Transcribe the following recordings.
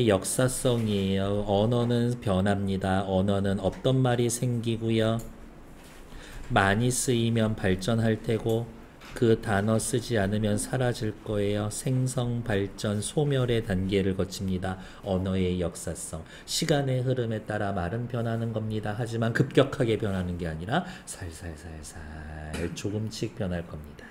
역사성이에요. 언어는 변합니다. 언어는 없던 말이 생기고요. 많이 쓰이면 발전할 테고 그 단어 쓰지 않으면 사라질 거예요. 생성, 발전, 소멸의 단계를 거칩니다. 언어의 역사성. 시간의 흐름에 따라 말은 변하는 겁니다. 하지만 급격하게 변하는 게 아니라 살살살살 조금씩 변할 겁니다.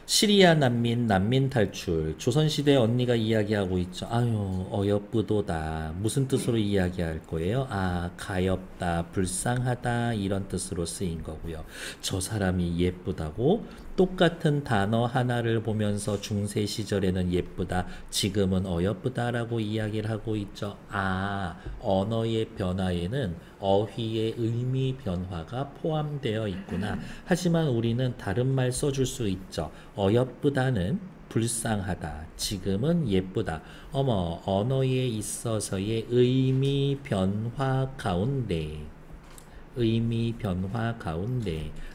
시리아 난민 탈출. 조선시대 언니가 이야기하고 있죠. 아유, 어여쁘도다. 무슨 뜻으로 이야기할 거예요? 아, 가엾다, 불쌍하다, 이런 뜻으로 쓰인 거고요. 저 사람이 예쁘다고? 똑같은 단어 하나를 보면서 중세 시절에는 예쁘다, 지금은 어여쁘다라고 이야기를 하고 있죠. 아, 언어의 변화에는 어휘의 의미 변화가 포함되어 있구나. 하지만 우리는 다른 말 써줄 수 있죠. 어여쁘다는 불쌍하다, 지금은 예쁘다. 어머, 언어에 있어서의 의미 변화 가운데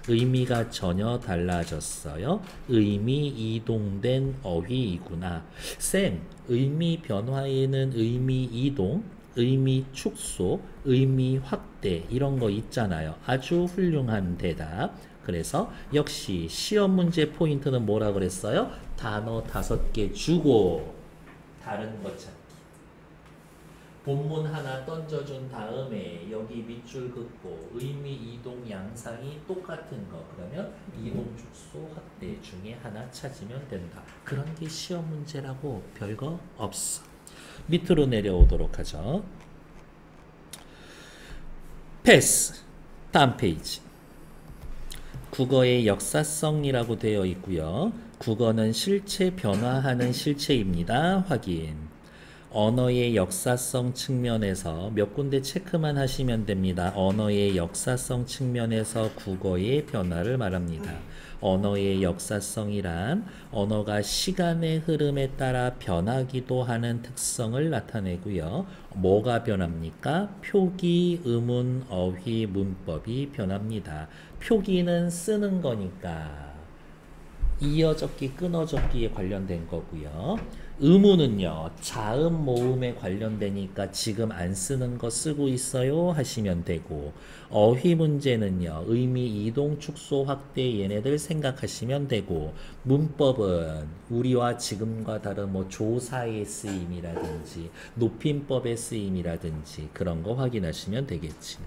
의미가 전혀 달라졌어요. 의미 이동된 어휘이구나. 쌤, 의미 변화에는 의미 이동, 의미 축소, 의미 확대 이런 거 있잖아요. 아주 훌륭한 대답. 그래서 역시 시험 문제 포인트는 뭐라 그랬어요? 단어 5개 주고 다른 것 찾기. 본문 하나 던져준 다음에 여기 밑줄 긋고 의미 이동 양상이 똑같은 거, 그러면 이동 축소 확대 중에 하나 찾으면 된다. 그런 게 시험 문제라고 별거 없어. 밑으로 내려오도록 하죠. 패스. 다음 페이지. 국어의 역사성이라고 되어 있고요. 국어는 실체 변화하는 실체입니다. 확인. 언어의 역사성 측면에서 몇 군데 체크만 하시면 됩니다. 언어의 역사성 측면에서 국어의 변화를 말합니다. 언어의 역사성이란 언어가 시간의 흐름에 따라 변하기도 하는 특성을 나타내고요. 뭐가 변합니까? 표기, 의문, 어휘, 문법이 변합니다. 표기는 쓰는 거니까 이어적기, 끊어적기에 관련된 거고요. 의문은요, 자음 모음에 관련되니까 지금 안 쓰는 거 쓰고 있어요 하시면 되고, 어휘 문제는요, 의미 이동, 축소, 확대 얘네들 생각하시면 되고, 문법은 우리와 지금과 다른 뭐 조사의 쓰임이라든지 높임법의 쓰임이라든지 그런 거 확인하시면 되겠지.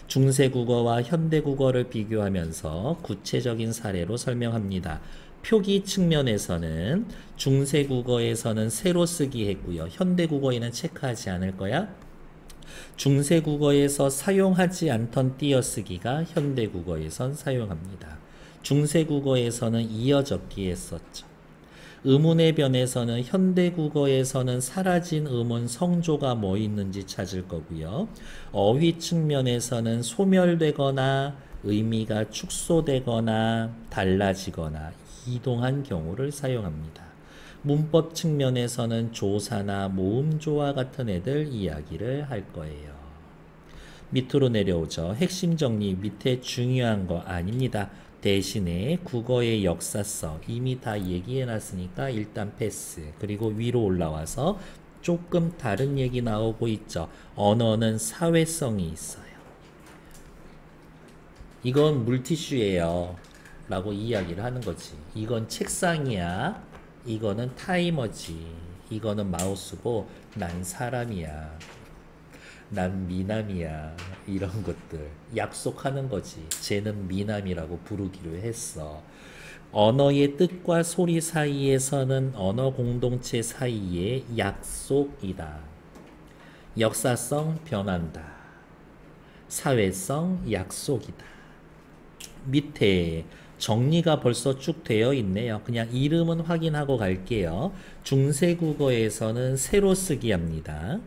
중세국어와 현대국어를 비교하면서 구체적인 사례로 설명합니다. 표기 측면에서는 중세국어에서는 세로 쓰기 했고요. 현대국어에는 체크하지 않을 거야. 중세국어에서 사용하지 않던 띄어쓰기가 현대국어에선 사용합니다. 중세국어에서는 이어적기 했었죠. 의문의 변에서는 현대국어에서는 사라진 의문 성조가 뭐 있는지 찾을 거고요. 어휘 측면에서는 소멸되거나 의미가 축소되거나 달라지거나 이동한 경우를 사용합니다. 문법 측면에서는 조사나 모음조와 같은 애들 이야기를 할 거예요. 밑으로 내려오죠. 핵심 정리 밑에 중요한 거 아닙니다. 대신에 국어의 역사성 이미 다 얘기해 놨으니까 일단 패스. 그리고 위로 올라와서 조금 다른 얘기 나오고 있죠. 언어는 사회성이 있어요. 이건 물티슈예요 라고 이야기를 하는 거지. 이건 책상이야, 이거는 타이머지, 이거는 마우스고 난 사람이야, 난 미남이야, 이런 것들 약속하는 거지. 쟤는 미남이라고 부르기로 했어. 언어의 뜻과 소리 사이에서는 언어 공동체 사이의 약속이다. 역사성 변한다. 사회성 약속이다. 밑에 정리가 벌써 쭉 되어 있네요. 그냥 이름은 확인하고 갈게요. 중세국어에서는 세로 쓰기 합니다.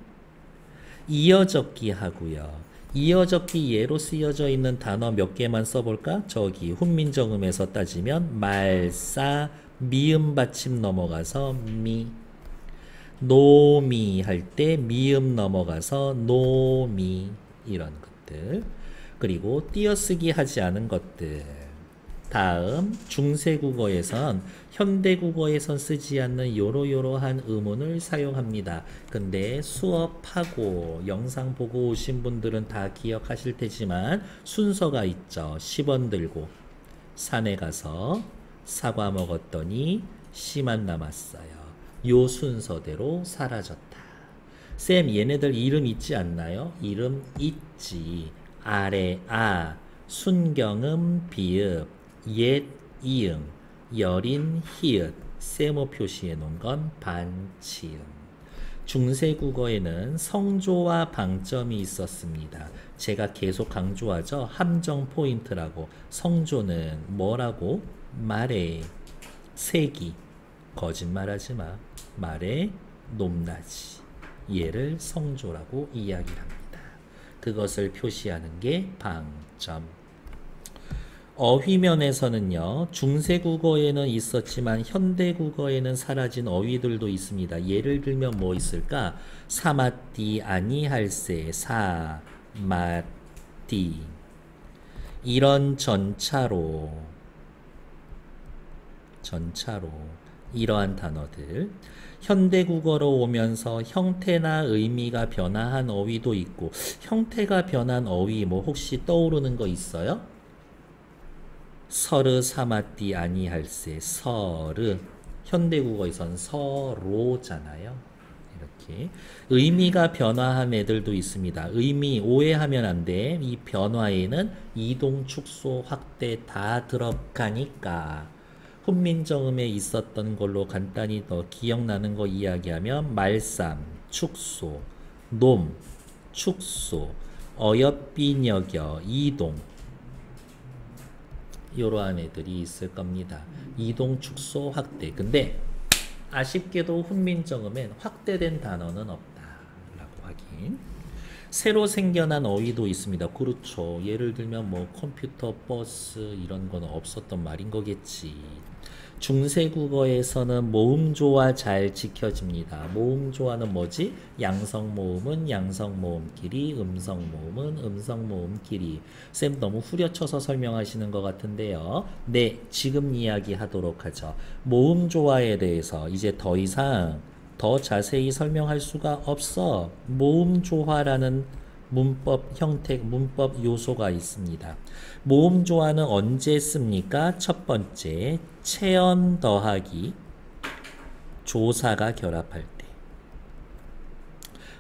이어적기 하고요. 이어적기 예로 쓰여져 있는 단어 몇 개만 써볼까? 저기 훈민정음에서 따지면 말싸, 미음 받침 넘어가서 미, 노미 할 때 미음 넘어가서 노미, 이런 것들. 그리고 띄어쓰기 하지 않은 것들. 다음 중세국어에선 현대국어에선 쓰지 않는 요러요러한 의문을 사용합니다. 근데 수업하고 영상 보고 오신 분들은 다 기억하실 테지만 순서가 있죠. 10원 들고 산에 가서 사과 먹었더니 씨만 남았어요. 요 순서대로 사라졌다. 쌤, 얘네들 이름 있지 않나요? 이름 있지. 아래 아, 순경음 비읍, 옛 이응, 여린 히읗, 세모 표시해 놓은 건 반치음. 중세국어에는 성조와 방점이 있었습니다. 제가 계속 강조하죠. 함정 포인트라고. 성조는 뭐라고? 말의 세기. 거짓말하지 마. 말의 높낮이. 얘를 성조라고 이야기를 합니다. 그것을 표시하는 게 방점. 어휘면에서는요, 중세국어에는 있었지만 현대국어에는 사라진 어휘들도 있습니다. 예를 들면 뭐 있을까? 사마띠 아니할세 사마띠. 이런 전차로 이러한 단어들. 현대국어로 오면서 형태나 의미가 변화한 어휘도 있고, 형태가 변한 어휘 뭐 혹시 떠오르는 거 있어요? 서르 사마띠 아니할세. 서르. 현대국어에선 서로잖아요. 이렇게 의미가 변화한 애들도 있습니다. 의미 오해하면 안 돼. 이 변화에는 이동, 축소, 확대 다 들어가니까. 훈민정음에 있었던 걸로 간단히 더 기억나는 거 이야기하면 말쌈, 축소, 놈, 축소, 어여삐녀겨, 이동. 이러한 애들이 있을 겁니다. 이동, 축소, 확대. 근데 아쉽게도 훈민정음엔 확대된 단어는 없다라고 확인. 새로 생겨난 어휘도 있습니다. 그렇죠. 예를 들면 뭐 컴퓨터, 버스 이런 건 없었던 말인 거겠지. 중세국어에서는 모음조화 잘 지켜집니다. 모음조화는 뭐지? 양성모음은 양성모음끼리, 음성모음은 음성모음끼리. 쌤 너무 후려쳐서 설명하시는 것 같은데요. 네, 지금 이야기하도록 하죠. 모음조화에 대해서 이제 더 이상 더 자세히 설명할 수가 없어. 모음조화라는 문법 형태, 문법 요소가 있습니다. 모음조화는 언제 씁니까? 첫 번째, 체언 더하기 조사가 결합할 때.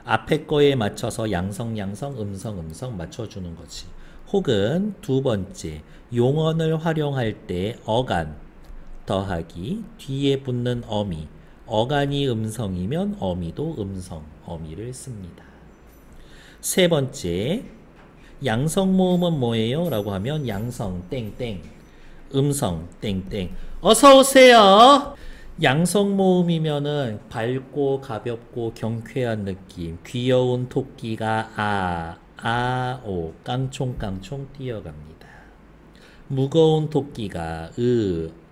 앞에 거에 맞춰서 양성, 음성 맞춰주는 거지. 혹은 두 번째, 용언을 활용할 때 어간 더하기 뒤에 붙는 어미. 어간이 음성이면 어미도 음성, 어미를 씁니다. 세 번째, 양성모음은 뭐예요? 라고 하면 양성 땡땡, 음성 땡땡. 어서 오세요. 양성모음이면은 밝고 가볍고 경쾌한 느낌. 귀여운 토끼가 아오 깡총깡총 뛰어갑니다. 무거운 토끼가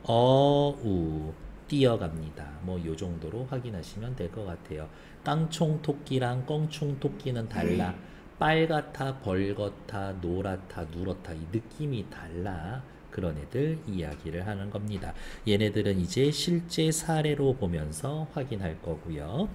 어우 뛰어갑니다. 뭐 요 정도로 확인하시면 될 것 같아요. 깡총토끼랑 껑충토끼는 달라. 빨갛다, 벌겋다, 노랗다, 누렇다. 이 느낌이 달라. 그런 애들 이야기를 하는 겁니다. 얘네들은 이제 실제 사례로 보면서 확인할 거고요.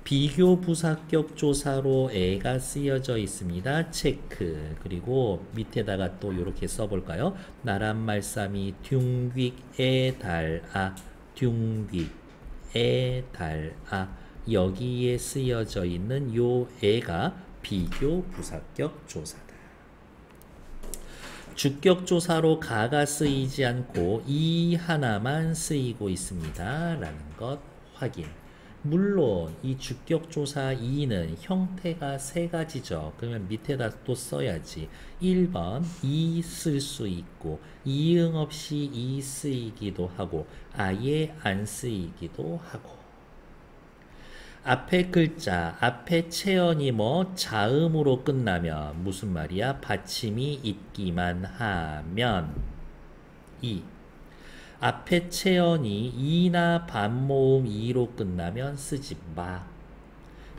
비교 부사격 조사로 애가 쓰여져 있습니다. 체크. 그리고 밑에다가 또 이렇게 써볼까요? 나란 말싸미 둥귀에 달아 둥귀에 달아. 여기에 쓰여져 있는 요 애가 비교 부사격 조사다. 주격 조사로 가가 쓰이지 않고 이 하나만 쓰이고 있습니다. 라는 것 확인. 물론 이 주격 조사 이는 형태가 세 가지죠. 그러면 밑에다 또 써야지. 1번 이 쓸 수 있고 이응 없이 이 쓰이기도 하고 아예 안 쓰이기도 하고. 앞에 글자, 앞에 체언이 뭐 자음으로 끝나면 무슨 말이야? 받침이 있기만 하면 이. 앞에 체언이 이나 반모음 이로 끝나면 쓰지 마.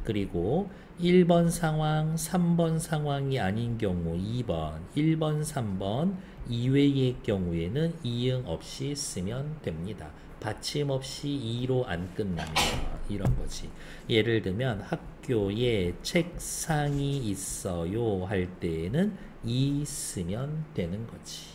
그리고 1번 상황, 3번 상황이 아닌 경우 2번, 1번, 3번 이외의 경우에는 이응 없이 쓰면 됩니다. 받침 없이 2로 안 끝나면 이런 거지. 예를 들면 학교에 책상이 있어요 할 때에는 이 쓰면 되는 거지.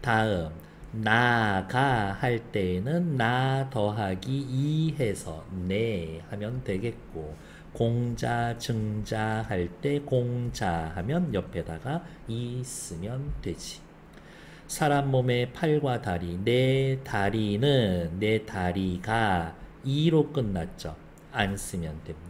다음 나가 할 때에는 나 더하기 이 해서 네 하면 되겠고, 공자 증자 할 때 공자 하면 옆에다가 이 쓰면 되지. 사람 몸의 팔과 다리, 내 다리는 내 다리가 이로 끝났죠. 안 쓰면 됩니다.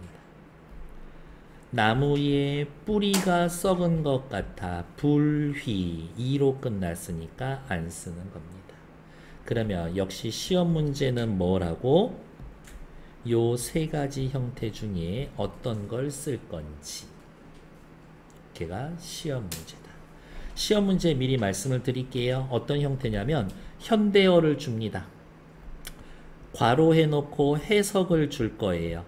나무의 뿌리가 썩은 것 같아 불휘 이로 끝났으니까 안 쓰는 겁니다. 그러면 역시 시험 문제는 뭐라고? 요 세 가지 형태 중에 어떤 걸 쓸 건지, 걔가 시험 문제다. 시험 문제 미리 말씀을 드릴게요. 어떤 형태냐면 현대어를 줍니다. 괄호해 놓고 해석을 줄 거예요.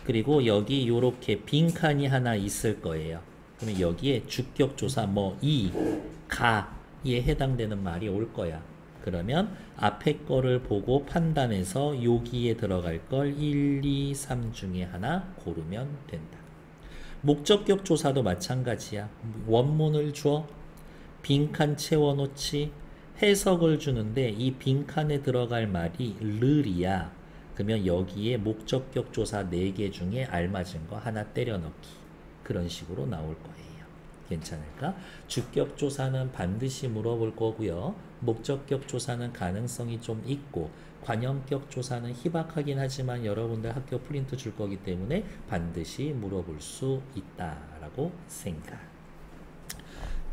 그리고 여기 요렇게 빈칸이 하나 있을 거예요. 그러면 여기에 주격조사 뭐 이, 가에 해당되는 말이 올 거야. 그러면 앞에 거를 보고 판단해서 여기에 들어갈 걸 1, 2, 3 중에 하나 고르면 된다. 목적격 조사도 마찬가지야. 원문을 줘, 빈칸 채워놓지, 해석을 주는데 이 빈칸에 들어갈 말이 르이야. 그러면 여기에 목적격 조사 4개 중에 알맞은 거 하나 때려 넣기. 그런 식으로 나올 거예요. 괜찮을까? 주격 조사는 반드시 물어볼 거고요. 목적격 조사는 가능성이 좀 있고, 관형격 조사는 희박하긴 하지만 여러분들 학교 프린트 줄 거기 때문에 반드시 물어볼 수 있다라고 생각.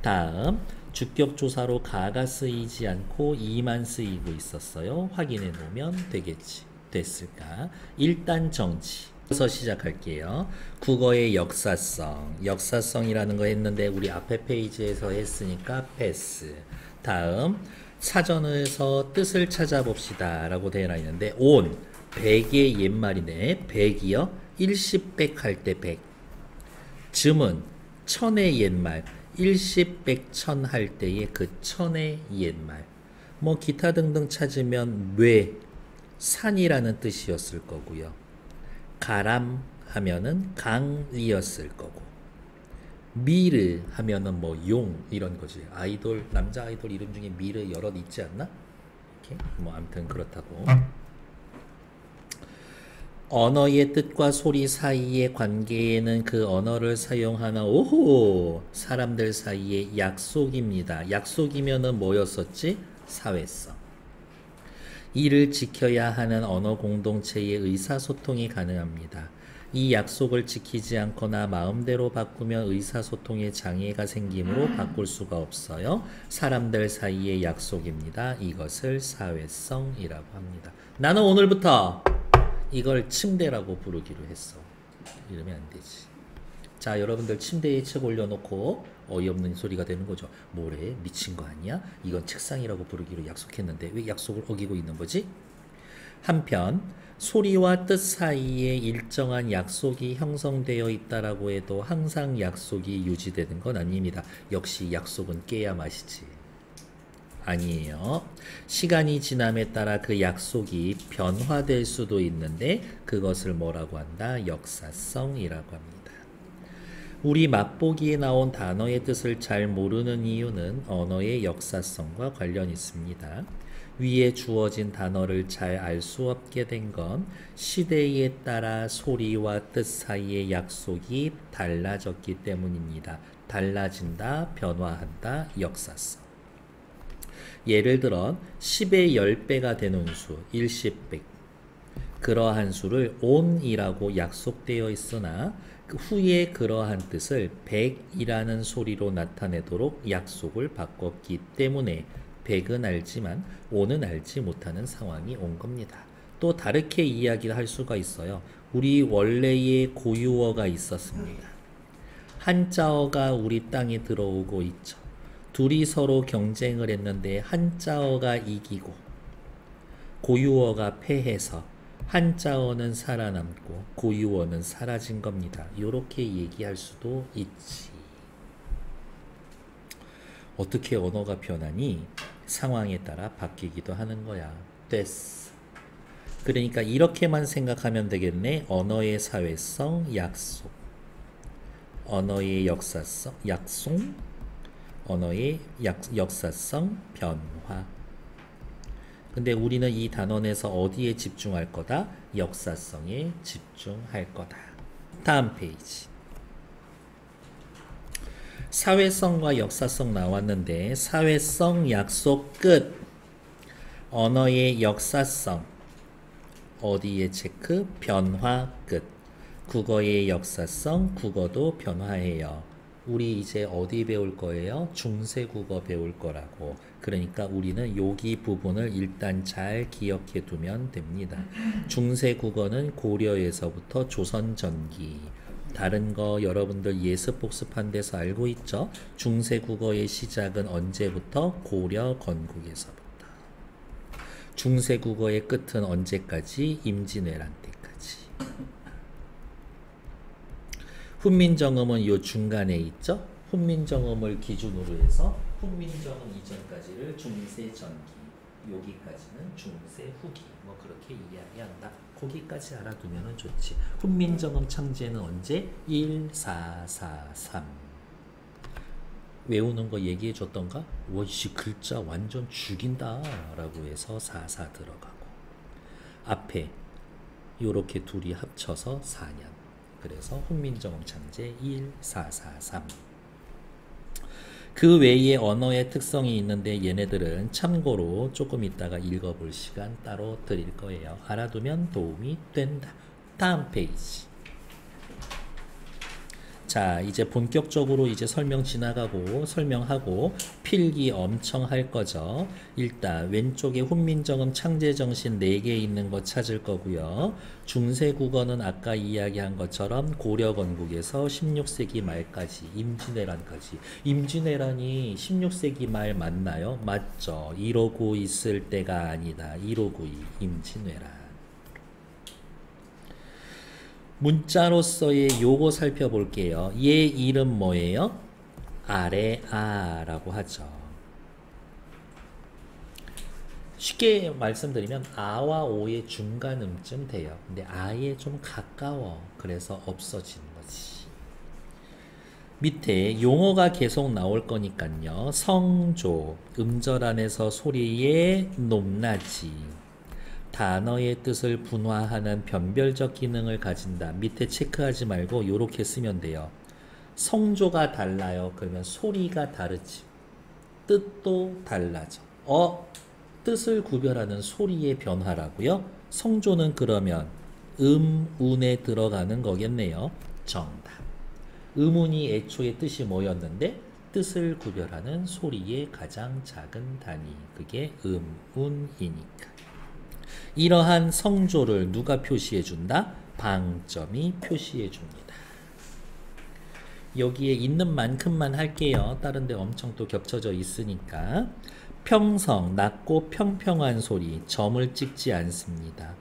다음 주격 조사로 가가 쓰이지 않고 이만 쓰이고 있었어요. 확인해 놓으면 되겠지. 됐을까? 일단 정치. 부터 시작할게요. 국어의 역사성. 역사성이라는 거 했는데 우리 앞에 페이지에서 했으니까 패스. 다음 사전에서 뜻을 찾아봅시다 라고 되어 있는데 온, 백의 옛말이네. 백이요. 일십,백 할 때 백. 즈문, 천의 옛말. 일십, 백, 천 할 때의 그 천의 옛말. 뭐 기타 등등 찾으면 뇌, 산이라는 뜻이었을 거고요. 가람 하면은 강이었을 거고, 미르 하면은 뭐 용 이런 거지. 아이돌, 남자 아이돌 이름 중에 미르 여럿 있지 않나? 이렇게 뭐 아무튼 그렇다고. 언어의 뜻과 소리 사이의 관계에는 그 언어를 사용하는 오호 사람들 사이의 약속입니다. 약속이면은 뭐였었지? 사회성. 이를 지켜야 하는 언어 공동체의 의사소통이 가능합니다. 이 약속을 지키지 않거나 마음대로 바꾸면 의사소통에 장애가 생기므로 바꿀 수가 없어요. 사람들 사이의 약속입니다. 이것을 사회성이라고 합니다. 나는 오늘부터 이걸 침대라고 부르기로 했어. 이러면 안 되지. 자, 여러분들 침대에 책 올려놓고 어이없는 소리가 되는 거죠. 뭐래? 미친 거 아니야? 이건 책상이라고 부르기로 약속했는데 왜 약속을 어기고 있는 거지? 한편 소리와 뜻 사이에 일정한 약속이 형성되어 있다라고 해도 항상 약속이 유지되는 건 아닙니다. 역시 약속은 깨야 맛이지. 아니에요. 시간이 지남에 따라 그 약속이 변화될 수도 있는데 그것을 뭐라고 한다? 역사성이라고 합니다. 우리 맛보기에 나온 단어의 뜻을 잘 모르는 이유는 언어의 역사성과 관련이 있습니다. 위에 주어진 단어를 잘 알 수 없게 된 건 시대에 따라 소리와 뜻 사이의 약속이 달라졌기 때문입니다. 달라진다, 변화한다, 역사성. 예를 들어 10의 10배가 되는 수, 일십,백. 그러한 수를 온이라고 약속되어 있으나 그 후에 그러한 뜻을 100이라는 소리로 나타내도록 약속을 바꿨기 때문에 100은 알지만 5는 알지 못하는 상황이 온 겁니다. 또 다르게 이야기를 할 수가 있어요. 우리 원래의 고유어가 있었습니다. 한자어가 우리 땅에 들어오고 있죠. 둘이 서로 경쟁을 했는데 한자어가 이기고 고유어가 패해서 한자어는 살아남고 고유어는 사라진 겁니다. 이렇게 얘기할 수도 있지. 어떻게 언어가 변하니? 상황에 따라 바뀌기도 하는 거야. 됐어. 그러니까 이렇게만 생각하면 되겠네. 언어의 사회성, 약속. 언어의 역사성, 약속. 언어의 역사성, 변화. 근데 우리는 이 단원에서 어디에 집중할 거다? 역사성에 집중할 거다. 다음 페이지. 사회성과 역사성 나왔는데 사회성 약속 끝. 언어의 역사성 어디에 체크? 변화 끝. 국어의 역사성 국어도 변화해요. 우리 이제 어디 배울 거예요? 중세국어 배울 거라고. 그러니까 우리는 여기 부분을 일단 잘 기억해 두면 됩니다. 중세국어는 고려에서부터 조선 전기. 다른 거 여러분들 예습 복습한 데서 알고 있죠? 중세국어의 시작은 언제부터? 고려 건국에서부터. 중세국어의 끝은 언제까지? 임진왜란 때까지. 훈민정음은 요 중간에 있죠? 훈민정음을 기준으로 해서 훈민정음 이전까지를 중세전기, 여기까지는 중세후기, 뭐 그렇게 이야기한다. 거기까지 알아두면 좋지. 훈민정음 창제는 언제? 1443. 외우는 거 얘기해 줬던가? 와씨 글자 완전 죽인다 라고 해서 44 들어가고 앞에 요렇게 둘이 합쳐서 4년. 그래서 훈민정음 창제 1443. 그 외에 언어의 특성이 있는데 얘네들은 참고로 조금 이따가 읽어볼 시간 따로 드릴 거예요. 알아두면 도움이 된다. 다음 페이지. 자, 이제 본격적으로 이제 설명 지나가고 설명하고 필기 엄청 할 거죠. 일단 왼쪽에 훈민정음 창제정신 4개 있는 거 찾을 거고요. 중세국어는 아까 이야기한 것처럼 고려 건국에서 16세기 말까지 임진왜란까지. 임진왜란이 16세기 말 맞나요? 맞죠. 이러고 있을 때가 아니다. 이러고 임진왜란. 문자로서의 요거 살펴볼게요. 얘 이름 뭐예요? 아래아라고 하죠. 쉽게 말씀드리면 아와 오의 중간음쯤 돼요. 근데 아에 좀 가까워. 그래서 없어진 거지. 밑에 용어가 계속 나올 거니까요. 성조, 음절 안에서 소리의 높낮이. 단어의 뜻을 분화하는 변별적 기능을 가진다. 밑에 체크하지 말고 이렇게 쓰면 돼요. 성조가 달라요. 그러면 소리가 다르지. 뜻도 달라져. 뜻을 구별하는 소리의 변화라고요? 성조는 그러면 운에 들어가는 거겠네요. 정답. 음운이 애초에 뜻이 뭐였는데? 뜻을 구별하는 소리의 가장 작은 단위. 그게 운이니까. 이러한 성조를 누가 표시해 준다? 방점이 표시해 줍니다. 여기에 있는 만큼만 할게요. 다른 데 엄청 또 겹쳐져 있으니까. 평성, 낮고 평평한 소리, 점을 찍지 않습니다.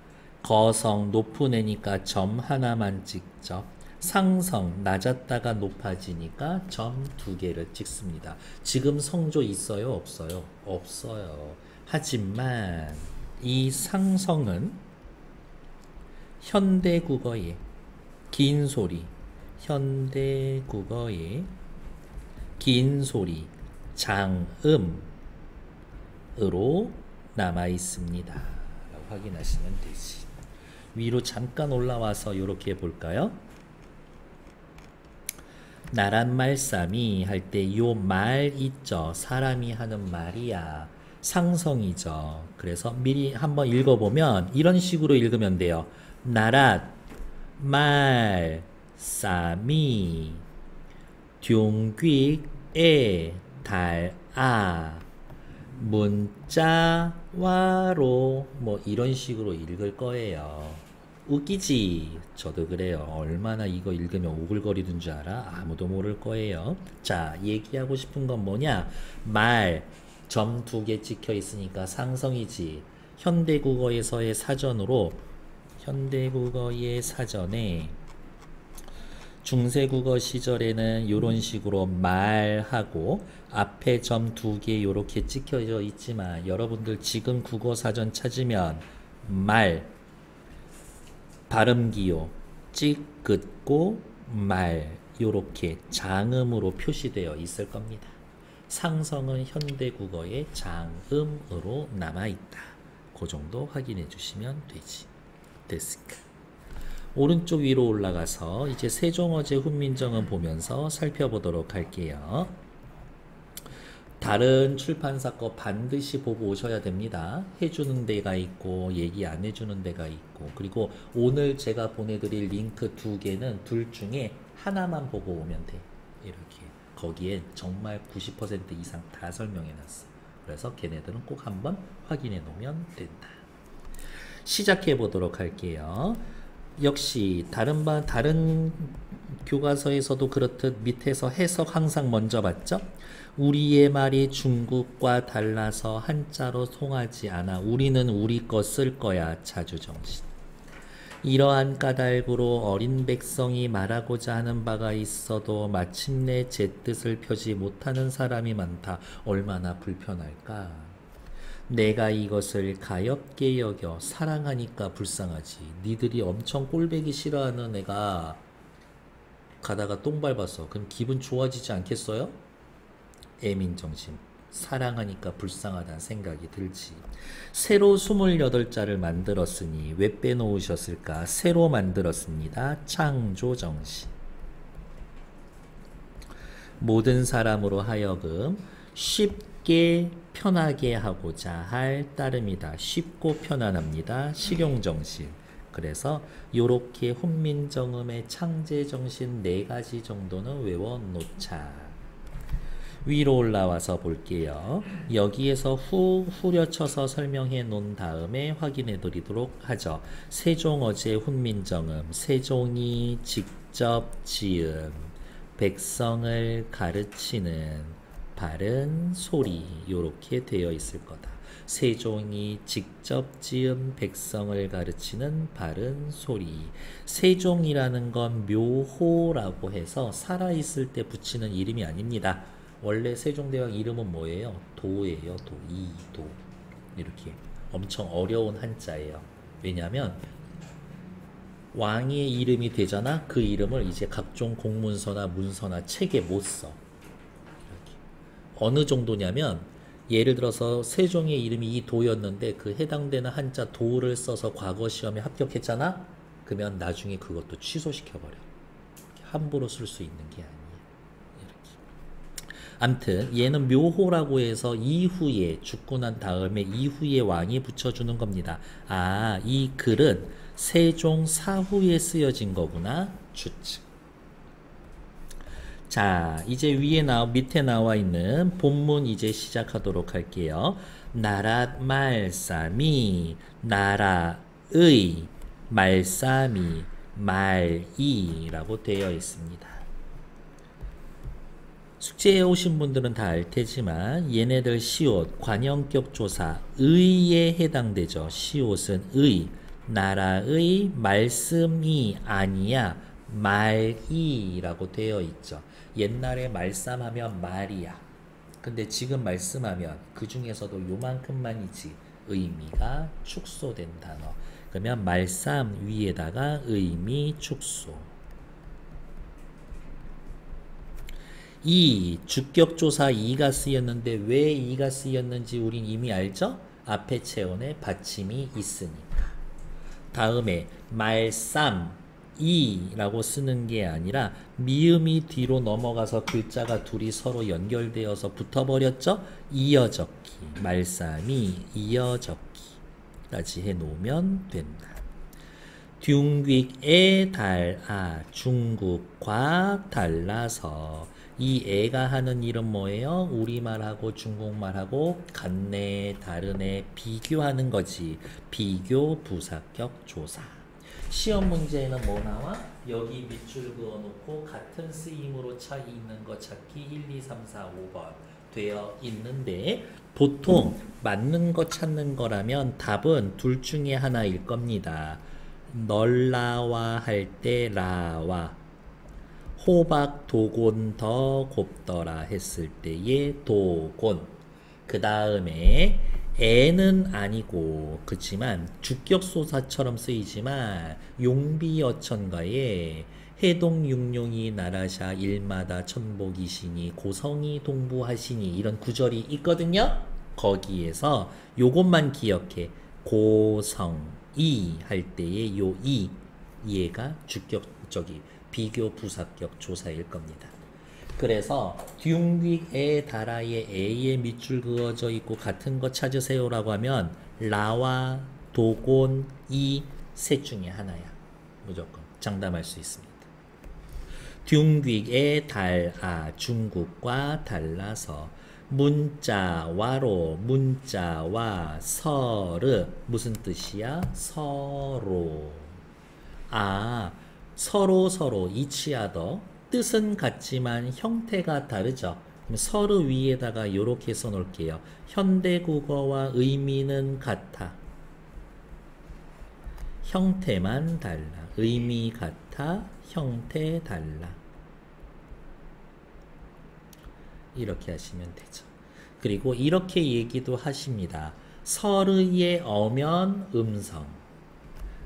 거성, 높은 애니까 점 하나만 찍죠. 상성, 낮았다가 높아지니까 점 2개를 찍습니다. 지금 성조 있어요? 없어요? 없어요. 하지만 이 상성은 현대국어의 긴 소리, 현대국어의 긴 소리, 장음으로 남아 있습니다. 라고 확인하시면 되지. 위로 잠깐 올라와서 이렇게 볼까요? 나란 말싸미 할 때 요 말 있죠. 사람이 하는 말이야. 상성이죠. 그래서 미리 한번 읽어보면 이런 식으로 읽으면 돼요. 나랏, 말, 싸미, 둥귀에, 달아, 문자와로 뭐 이런 식으로 읽을 거예요. 웃기지? 저도 그래요. 얼마나 이거 읽으면 오글거리는 줄 알아? 아무도 모를 거예요. 자, 얘기하고 싶은 건 뭐냐? 말, 점 2개 찍혀 있으니까 상성이지. 현대국어에서의 사전으로 현대국어의 사전에 중세국어 시절에는 이런 식으로 말하고 앞에 점 2개 이렇게 찍혀져 있지만 여러분들 지금 국어사전 찾으면 말, 발음기호, 찌긋고 말 이렇게 장음으로 표시되어 있을 겁니다. 상성은 현대국어의 장음으로 남아있다. 그 정도 확인해 주시면 되지. 됐을까? 오른쪽 위로 올라가서 이제 세종어제 훈민정음 보면서 살펴보도록 할게요. 다른 출판사 거 반드시 보고 오셔야 됩니다. 해주는 데가 있고 얘기 안 해주는 데가 있고, 그리고 오늘 제가 보내드릴 링크 2개는 둘 중에 하나만 보고 오면 돼. 이렇게 거기에 정말 90% 이상 다 설명해 놨어. 그래서 걔네들은 꼭 한번 확인해 놓으면 된다. 시작해 보도록 할게요. 역시 다른 교과서에서도 그렇듯 밑에서 해석 항상 먼저 봤죠? 우리의 말이 중국과 달라서 한자로 통하지 않아. 우리는 우리 거 쓸 거야. 자주정신. 이러한 까닭으로 어린 백성이 말하고자 하는 바가 있어도 마침내 제 뜻을 펴지 못하는 사람이 많다. 얼마나 불편할까? 내가 이것을 가엾게 여겨 사랑하니까 불쌍하지. 니들이 엄청 꼴배기 싫어하는 애가 가다가 똥 밟았어. 그럼 기분 좋아지지 않겠어요? 애민정신. 사랑하니까 불쌍하다는 생각이 들지. 새로 28자를 만들었으니 왜 빼놓으셨을까? 새로 만들었습니다. 창조정신. 모든 사람으로 하여금 쉽게 편하게 하고자 할 따름이다. 쉽고 편안합니다. 실용정신. 그래서 요렇게 훈민정음의 창제정신 4가지 정도는 외워놓자. 위로 올라와서 볼게요. 여기에서 후려쳐서 설명해 놓은 다음에 확인해 드리도록 하죠. 세종어제 훈민정음. 세종이 직접 지은 백성을 가르치는 바른 소리, 요렇게 되어 있을 거다. 세종이 직접 지은 백성을 가르치는 바른 소리. 세종이라는 건 묘호라고 해서 살아있을 때 붙이는 이름이 아닙니다. 원래 세종대왕 이름은 뭐예요? 도예요. 도. 이도. 이렇게 엄청 어려운 한자예요. 왜냐하면 왕의 이름이 되잖아. 그 이름을 이제 각종 공문서나 문서나 책에 못 써. 이렇게. 어느 정도냐면 예를 들어서 세종의 이름이 이도였는데 그 해당되는 한자 도를 써서 과거 시험에 합격했잖아. 그러면 나중에 그것도 취소시켜버려. 함부로 쓸 수 있는 게 아니에요. 암튼 얘는 묘호라고 해서 이후에 죽고 난 다음에 이후에 왕이 붙여주는 겁니다. 아, 이 글은 세종 사후에 쓰여진 거구나. 추측. 자, 이제 밑에 나와 있는 본문 이제 시작하도록 할게요. 나랏 말싸미, 나라의 말싸미, 말이라고 되어 있습니다. 숙제해 오신 분들은 다 알 테지만 얘네들 시옷, 관형격 조사, 의에 해당되죠. 시옷은 의, 나라의 말씀이 아니야 말이라고 되어 있죠. 옛날에 말씀하면 말이야. 근데 지금 말씀하면 그 중에서도 요만큼만이지 의미가 축소된 단어. 그러면 말씀 위에다가 의미 축소. 이 주격조사 이가 쓰였는데 왜 이가 쓰였는지 우린 이미 알죠? 앞에 체온에 받침이 있으니까. 다음에 말쌈 이라고 쓰는 게 아니라 미음이 뒤로 넘어가서 글자가 둘이 서로 연결되어서 붙어버렸죠? 이어적기. 말쌈이 이어적기까지 해놓으면 된다. 둥빅에 달아 중국과 달라서 이 애가 하는 일은 뭐예요? 우리말하고 중국말하고 같네 다르네 비교하는 거지. 비교 부사격 조사. 시험 문제에는 뭐 나와? 여기 밑줄 그어놓고 같은 쓰임으로 차이 있는 거 찾기 1, 2, 3, 4, 5번 되어 있는데 보통 맞는 거 찾는 거라면 답은 둘 중에 하나일 겁니다. 널라와 할 때 라와 호박 도곤 더 곱더라 했을 때의 도곤. 그 다음에 애는 아니고 그치만 주격소사처럼 쓰이지만 용비어천가에 해동육룡이 나라샤 일마다 천복이시니 고성이 동부하시니 이런 구절이 있거든요. 거기에서 요것만 기억해. 고성이 할 때의 요 이, 얘가 주격적이 비교 부사격 조사일 겁니다. 그래서 듀잉빅에 다라에 에에 밑줄 그어져 있고 같은 거 찾으세요라고 하면 라와 도곤 이 셋 중에 하나야. 무조건 장담할 수 있습니다. 듀잉빅의 달아 중국과 달라서 문자와로 문자와 서르 무슨 뜻이야? 서로. 아 서로 이치하더 뜻은 같지만 형태가 다르죠. 그럼 서로 위에다가 이렇게 써놓을게요. 현대국어와 의미는 같아. 형태만 달라. 의미 같아. 형태 달라. 이렇게 하시면 되죠. 그리고 이렇게 얘기도 하십니다. 서르의 어면 음성.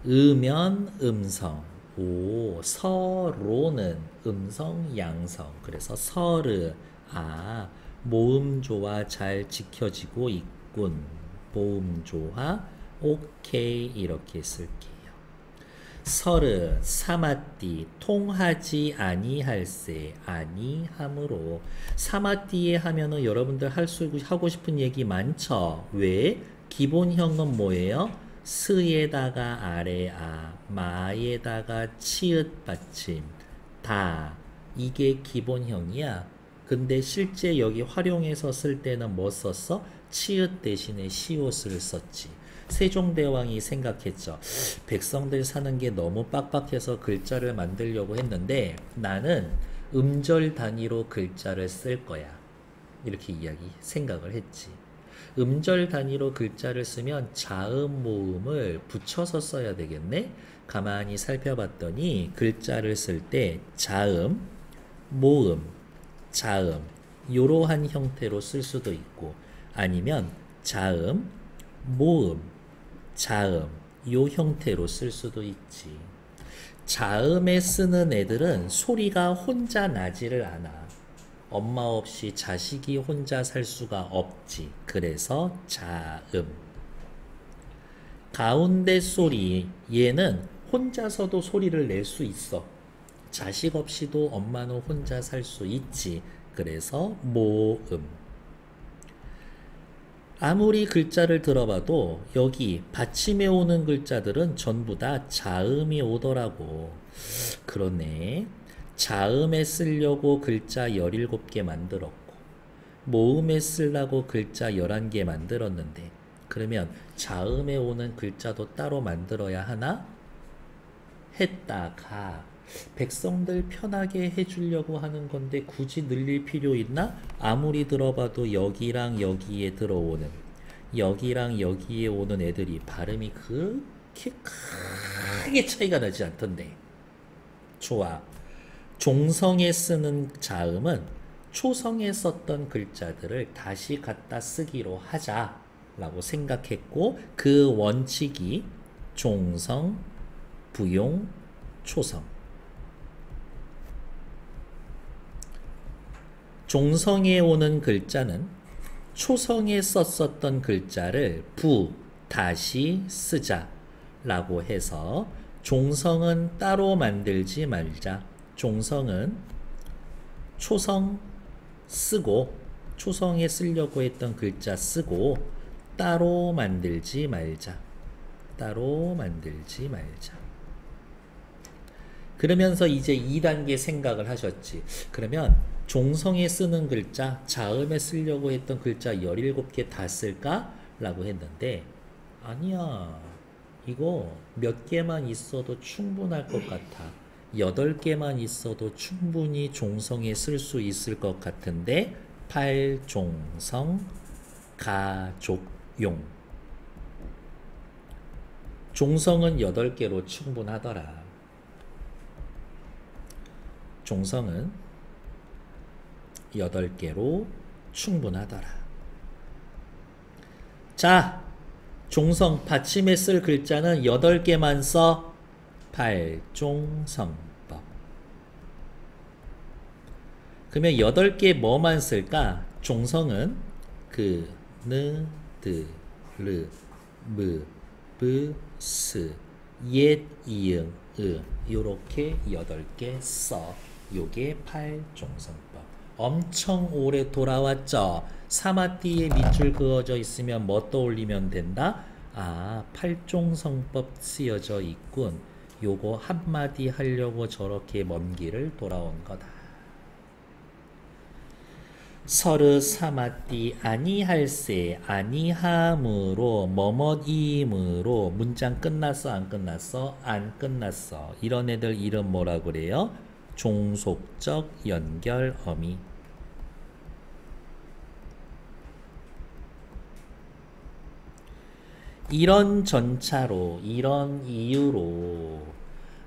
음면 음성. 오, 서로는 음성 양성. 그래서 서르 아 모음조화 잘 지켜지고 있군. 모음조화 오케이 이렇게 쓸게요. 서르 사마띠 통하지 아니할세 아니함으로 사마띠에 하면은 여러분들 하고 싶은 얘기 많죠. 왜? 기본형은 뭐예요? 스에다가 아래아 마에다가 치읓 받침 다 이게 기본형이야. 근데 실제 여기 활용해서 쓸 때는 뭐 썼어? 치읓 대신에 시옷을 썼지. 세종대왕이 생각했죠. 백성들 사는 게 너무 빡빡해서 글자를 만들려고 했는데 나는 음절 단위로 글자를 쓸 거야. 이렇게 생각을 했지. 음절 단위로 글자를 쓰면 자음 모음을 붙여서 써야 되겠네. 가만히 살펴봤더니 글자를 쓸 때 자음, 모음, 자음 이러한 형태로 쓸 수도 있고 아니면 자음, 모음, 자음 요 형태로 쓸 수도 있지. 자음에 쓰는 애들은 소리가 혼자 나지를 않아. 엄마 없이 자식이 혼자 살 수가 없지. 그래서 자음. 가운데 소리 얘는 혼자서도 소리를 낼 수 있어. 자식 없이도 엄마는 혼자 살 수 있지. 그래서 모음. 아무리 글자를 들어봐도 여기 받침에 오는 글자들은 전부 다 자음이 오더라고. 그러네. 자음에 쓰려고 글자 17개 만들었고 모음에 쓰려고 글자 11개 만들었는데 그러면 자음에 오는 글자도 따로 만들어야 하나? 했다가 백성들 편하게 해주려고 하는 건데 굳이 늘릴 필요 있나? 아무리 들어봐도 여기랑 여기에 들어오는 여기랑 여기에 오는 애들이 발음이 그렇게 크게 차이가 나지 않던데. 좋아. 종성에 쓰는 자음은 초성에 썼던 글자들을 다시 갖다 쓰기로 하자라고 생각했고 그 원칙이 종성, 부용, 초성. 종성에 오는 글자는 초성에 썼었던 글자를 다시 쓰자라고 해서 종성은 따로 만들지 말자. 종성은 초성 쓰고 초성에 쓰려고 했던 글자 쓰고 따로 만들지 말자. 따로 만들지 말자. 그러면서 이제 2단계 생각을 하셨지. 그러면 종성에 쓰는 글자, 자음에 쓰려고 했던 글자 17개 다 쓸까? 라고 했는데 아니야. 이거 몇 개만 있어도 충분할 것 같아. 8개만 있어도 충분히 종성에 쓸 수 있을 것 같은데 팔종성 가족용 종성은 8개로 충분하더라. 종성은 8개로 충분하더라. 자, 종성 받침에 쓸 글자는 8개만 써. 팔종성법. 그러면 8개 뭐만 쓸까? 종성은 그, 느, 드, 르, 무, 브, 스, 옛, 이응, 요렇게 8개 써. 요게 팔종성법. 엄청 오래 돌아왔죠. 사마띠에 밑줄 그어져 있으면 뭐 떠올리면 된다? 아, 팔종성법 쓰여져 있군. 요거 한마디 하려고 저렇게 먼 길을 돌아온 거다. 서르 사마띠 아니할세 아니함으로 뭐뭐임으로 문장 끝났어 안 끝났어? 안 끝났어. 이런 애들 이름 뭐라 그래요? 종속적 연결 어미. 이런 전차로 이런 이유로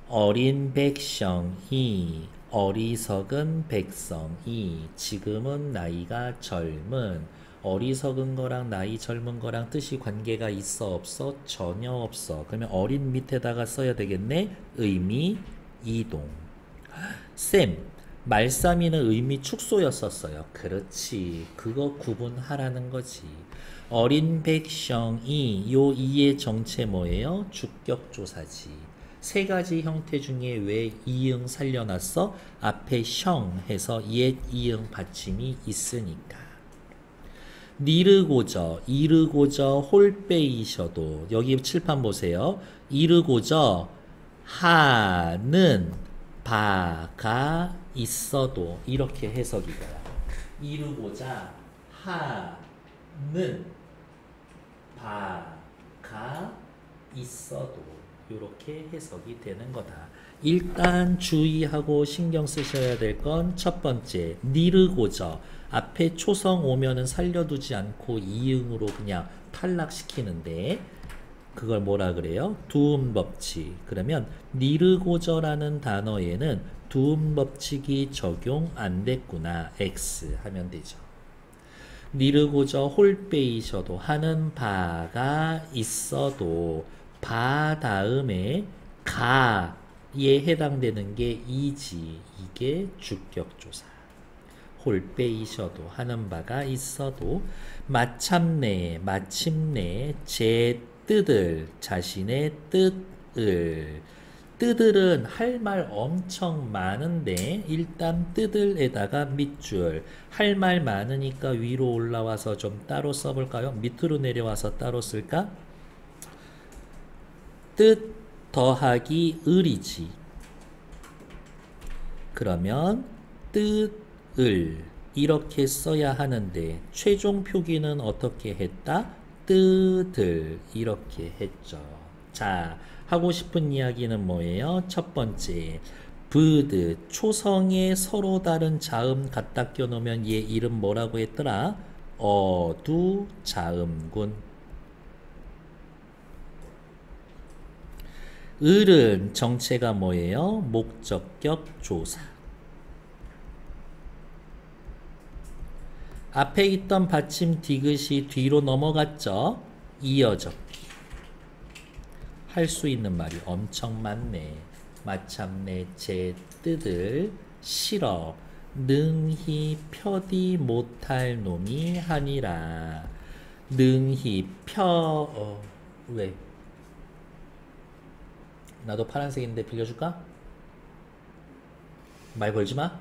어린 백성이 어리석은 백성이 지금은 나이가 젊은 어리석은 거랑 나이 젊은 거랑 뜻이 관계가 있어 없어? 전혀 없어. 그러면 어린 밑에다가 써야 되겠네. 의미 이동. 쌤, 말싸미는 의미 축소였었어요. 그렇지. 그거 구분하라는 거지. 어린 백성이 요 이의 정체 뭐예요? 주격조사지. 세 가지 형태 중에 왜 이응 살려놨어? 앞에 형 해서 옛 이응 받침이 있으니까. 니르고저, 이르고저 홀빼이셔도 여기 칠판 보세요. 이르고저 하는 바가 있어도 이렇게 해석이 돼요. 이르고자 하는 바가 있어도 이렇게 해석이 되는 거다. 일단 주의하고 신경 쓰셔야 될 건 첫 번째, 니르고저 앞에 초성 오면은 살려두지 않고 이응으로 그냥 탈락시키는데 그걸 뭐라 그래요? 두음법칙. 그러면 니르고저라는 단어에는 두음법칙이 적용 안 됐구나. X 하면 되죠. 니르고저 홀빼이셔도 하는 바가 있어도 바 다음에 가에 해당되는 게 이지. 이게 주격조사. 홀빼이셔도 하는 바가 있어도 마침내 제 뜻을 자신의 뜻을은 할 말 엄청 많은데 일단 뜻을에다가 밑줄 할 말 많으니까 위로 올라와서 좀 따로 써볼까요? 밑으로 내려와서 따로 쓸까? 뜻 더하기 을이지. 그러면 뜻을 이렇게 써야 하는데 최종 표기는 어떻게 했다? 뜻을 이렇게 했죠. 자, 하고 싶은 이야기는 뭐예요? 첫 번째, 브드 초성에 서로 다른 자음 갖다 껴놓으면 얘 이름 뭐라고 했더라? 어두자음군. 을은 정체가 뭐예요? 목적격 조사. 앞에 있던 받침 디귿이 뒤로 넘어갔죠? 이어적기. 할 수 있는 말이 엄청 많네. 마침내 제 뜻을 싫어 능히 펴디 못할 놈이 하니라. 능히 왜? 나도 파란색인데 빌려줄까? 말 걸지 마?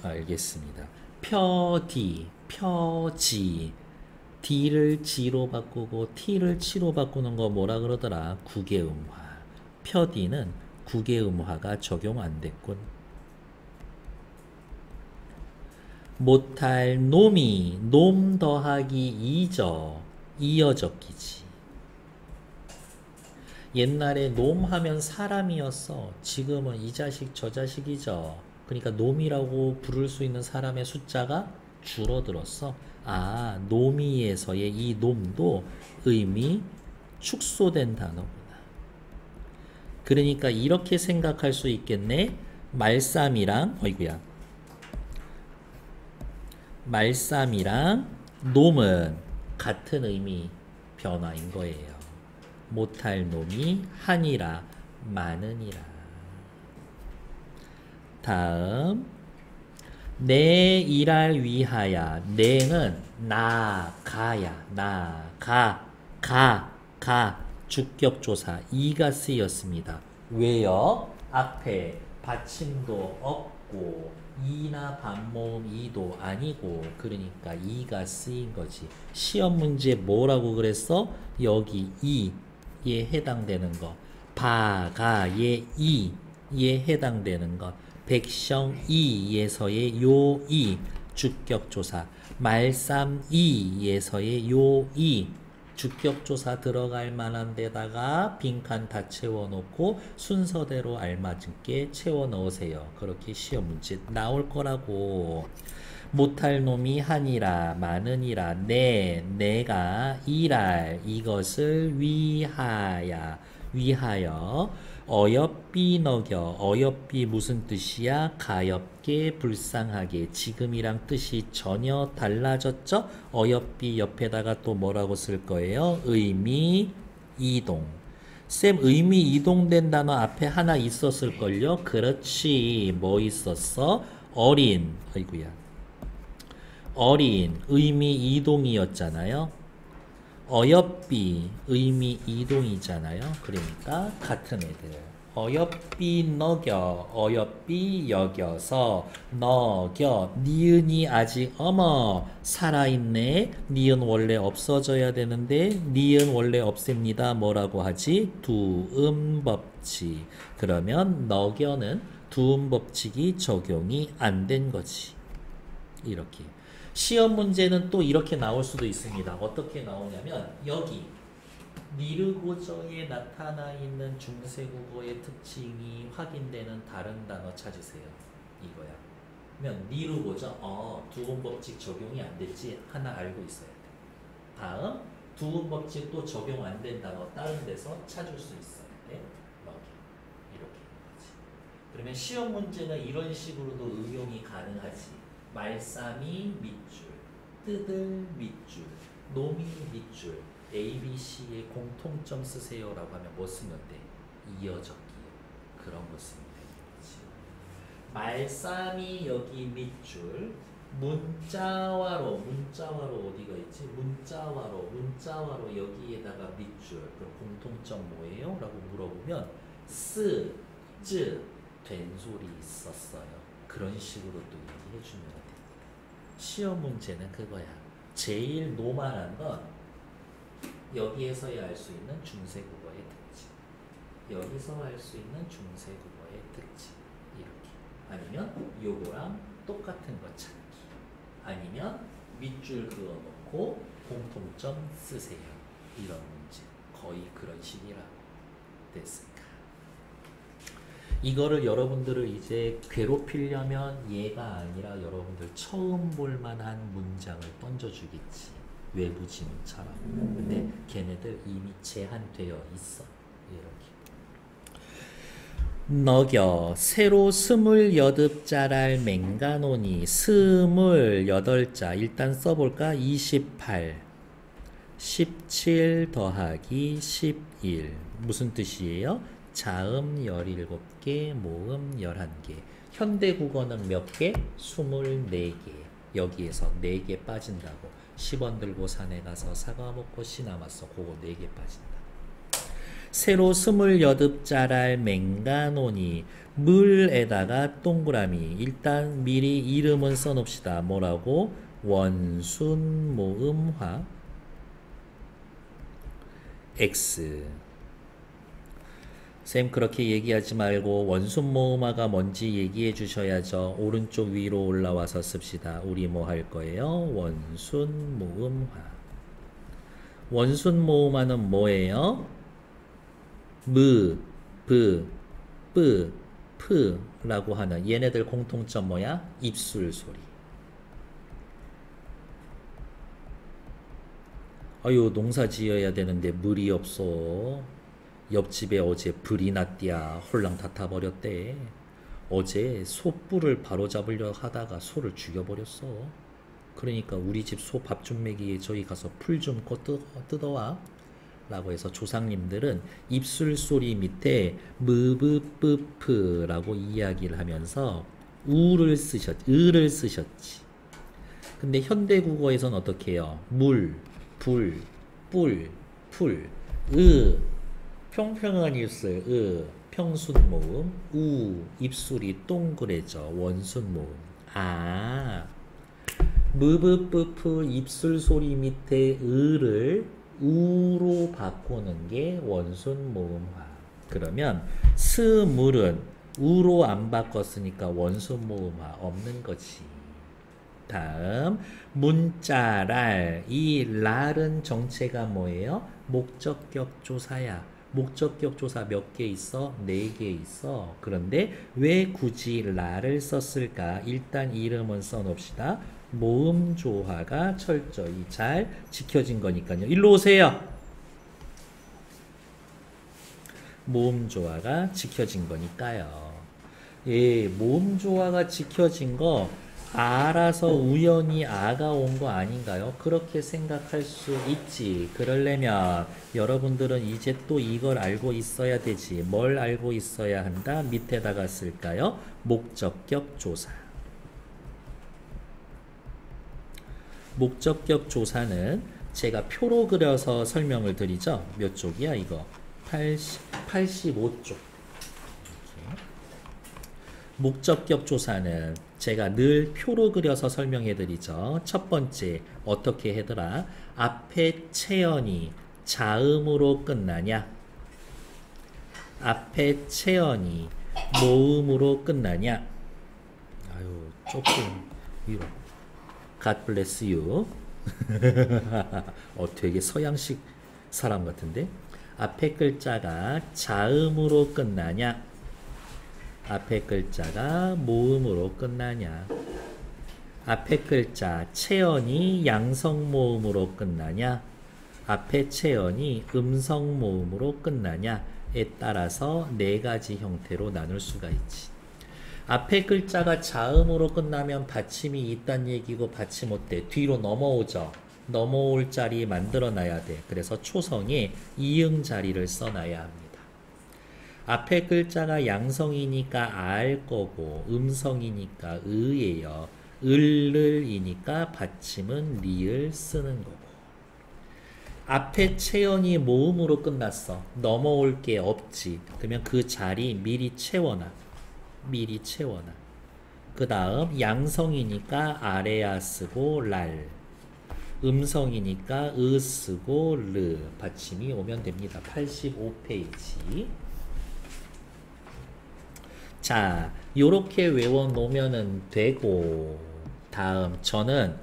알겠습니다. 펴디, 펴지. D를 G로 바꾸고 T를 T로 바꾸는 거 뭐라 그러더라? 국외음화. 펴디는 국외음화가 적용 안 됐군. 못할 놈이 놈 더하기 이어적기지. 옛날에 놈 하면 사람이었어. 지금은 이 자식 저 자식이죠. 그러니까 놈이라고 부를 수 있는 사람의 숫자가 줄어들었어. 아, 놈이에서의 이 놈도 의미 축소된 단어구나. 그러니까 이렇게 생각할 수 있겠네. 말쌈이랑 놈은 같은 의미 변화인 거예요. 못할 놈이 한이라 많으니라. 다음 내 일할 위하여. 내는 나가야. 가 주격조사 이가 쓰였습니다. 왜요? 앞에 받침도 없고 이나 반모음 이도 아니고 그러니까 이가 쓰인 거지. 시험 문제 뭐라고 그랬어? 여기 이에 해당되는 거. 바가의 이에 해당되는 것. 백성 이에서의 요 이 주격조사. 말쌈 이에서의 요 이 주격조사 들어갈 만한 데다가 빈칸 다 채워놓고 순서대로 알맞게 채워 넣으세요. 그렇게 시험 문제 나올 거라고. 못할 놈이 한이라 많으니라. 내가 일할 이것을 위하여 어여삐 너겨. 어여삐 무슨 뜻이야? 가엾게 불쌍하게. 지금이랑 뜻이 전혀 달라졌죠? 어여삐 옆에다가 또 뭐라고 쓸 거예요? 의미 이동. 쌤 의미 이동된 단어 앞에 하나 있었을걸요? 그렇지. 뭐 있었어? 어린. 아이고야. 어린 의미 이동이었잖아요. 어여삐 의미 이동이잖아요. 그러니까 같은 애들. 어여삐 너겨. 어여삐 여겨서 너겨. 니은이 아직 어머 살아있네. 니은 원래 없어져야 되는데 니은 원래 없앱니다. 뭐라고 하지? 두음법칙. 그러면 너겨는 두음법칙이 적용이 안 된 거지. 이렇게. 시험 문제는 또 이렇게 나올 수도 있습니다. 어떻게 나오냐면 여기 니르고저에 나타나 있는 중세국어의 특징이 확인되는 다른 단어 찾으세요. 이거야. 그러면 니르고저 두음법칙 적용이 안 됐지 하나 알고 있어야 돼. 다음 두음법칙 또 적용 안 된 단어 다른 데서 찾을 수 있어야 돼. 여기 이렇게 거지. 그러면 시험 문제는 이런 식으로도 응용이 가능하지. 말쌈이 밑줄, 뜯을 밑줄, 놈이 밑줄, A, B, C의 공통점 쓰세요라고 하면 뭐 쓰면 돼? 이어적기요. 그런 거 쓰면 되겠지. 말쌈이 여기 밑줄, 문자와로 어디가 있지? 문자와로 여기에다가 밑줄. 그럼 공통점 뭐예요? 라고 물어보면 된소리 있었어요. 그런 식으로 또 얘기해 주면 됩니다. 시험 문제는 그거야. 제일 노멀한 건 여기에서야 알 수 있는 중세국어의 특징. 여기서 알 수 있는 중세국어의 특징. 이렇게. 아니면 요거랑 똑같은 거 찾기. 아니면 밑줄 그어놓고 공통점 쓰세요. 이런 문제. 거의 그런 식이라 됐을까. 이거를 여러분들을 이제 괴롭히려면 얘가 아니라 여러분들 처음 볼 만한 문장을 던져주겠지. 외부 지문처럼. 근데 걔네들 이미 제한되어 있어. 이렇게. 너겨 새로 28자랄 맹가노니 28자 일단 써볼까? 28 17 더하기 11 무슨 뜻이에요? 자음 17개, 모음 11개. 현대국어는 몇 개? 24개. 여기에서 4개 빠진다고. 10원 들고 산에 가서 사과 먹고 씨 남았어. 그거 4개 빠진다. 새로 28자랄 맹가노니 물에다가 동그라미. 일단 미리 이름은 써놓읍시다. 뭐라고? 원순 모음화 X. 쌤 그렇게 얘기하지 말고 원순 모음화가 뭔지 얘기해 주셔야죠. 오른쪽 위로 올라와서 씁시다. 우리 뭐 할 거예요? 원순 모음화. 원순 모음화는 뭐예요? 무, 브, 뿌, 프 라고 하는 얘네들 공통점 뭐야? 입술 소리. 아유 농사 지어야 되는데 물이 없어. 옆집에 어제 불이 났디야. 홀랑 다 타버렸대. 어제 소뿔을 바로잡으려 하다가 소를 죽여버렸어. 그러니까 우리 집 소 밥 좀 먹이에 저희 가서 풀 좀 뜯어와. 라고 해서 조상님들은 입술 소리 밑에 무브뿌프라고 이야기를 하면서 우를 을을 쓰셨지. 근데 현대 국어에서는 어떻게 해요? 물, 불, 뿔, 풀, 평평한 입술, 평순 모음, 입술이 동그래져, 원순 모음. 무브뿌프 입술 소리 밑에 을을 우로 바꾸는 게 원순 모음화. 그러면 스물은 우로 안 바꿨으니까 원순 모음화 없는 거지. 다음 문자랄. 이 랄은 정체가 뭐예요? 목적격 조사야. 목적격 조사 몇 개 있어? 4개 있어. 그런데 왜 굳이 랄을 썼을까? 일단 이름은 써놓읍시다. 모음 조화가 철저히 잘 지켜진 거니까요. 일로 오세요. 모음 조화가 지켜진 거니까요. 예, 모음 조화가 지켜진 거 알아서 우연히 아가 온 거 아닌가요? 그렇게 생각할 수 있지. 그러려면 여러분들은 이제 또 이걸 알고 있어야 되지. 뭘 알고 있어야 한다? 밑에다가 쓸까요? 목적격 조사. 목적격 조사는 제가 표로 그려서 설명을 드리죠. 몇 쪽이야 이거? 85쪽. 목적격 조사는 제가 늘 표로 그려서 설명해 드리죠. 첫 번째 어떻게 해더라? 앞에 체언이 자음으로 끝나냐? 앞에 체언이 모음으로 끝나냐? 아유 조금 위로. God bless you. 되게 서양식 사람 같은데? 앞에 글자가 자음으로 끝나냐? 앞에 글자가 모음으로 끝나냐? 앞에 글자 체언이 양성 모음으로 끝나냐? 앞에 체언이 음성 모음으로 끝나냐에 따라서 4가지 형태로 나눌 수가 있지. 앞에 글자가 자음으로 끝나면 받침이 있단 얘기고 받침 어때? 뒤로 넘어오죠. 넘어올 자리 만들어 놔야 돼. 그래서 초성에 이응 자리를 써놔야 합니다. 앞에 글자가 양성이니까 알 거고 음성이니까 의예요. 을이니까 받침은 리을 쓰는 거고. 앞에 체언이 모음으로 끝났어. 넘어올 게 없지. 그러면 그 자리 미리 채워놔. 미리 채워놔. 그 다음 양성이니까 아래야 쓰고 랄. 음성이니까 으 쓰고 르. 받침이 오면 됩니다. 85페이지. 자, 요렇게 외워놓으면 되고, 다음 저는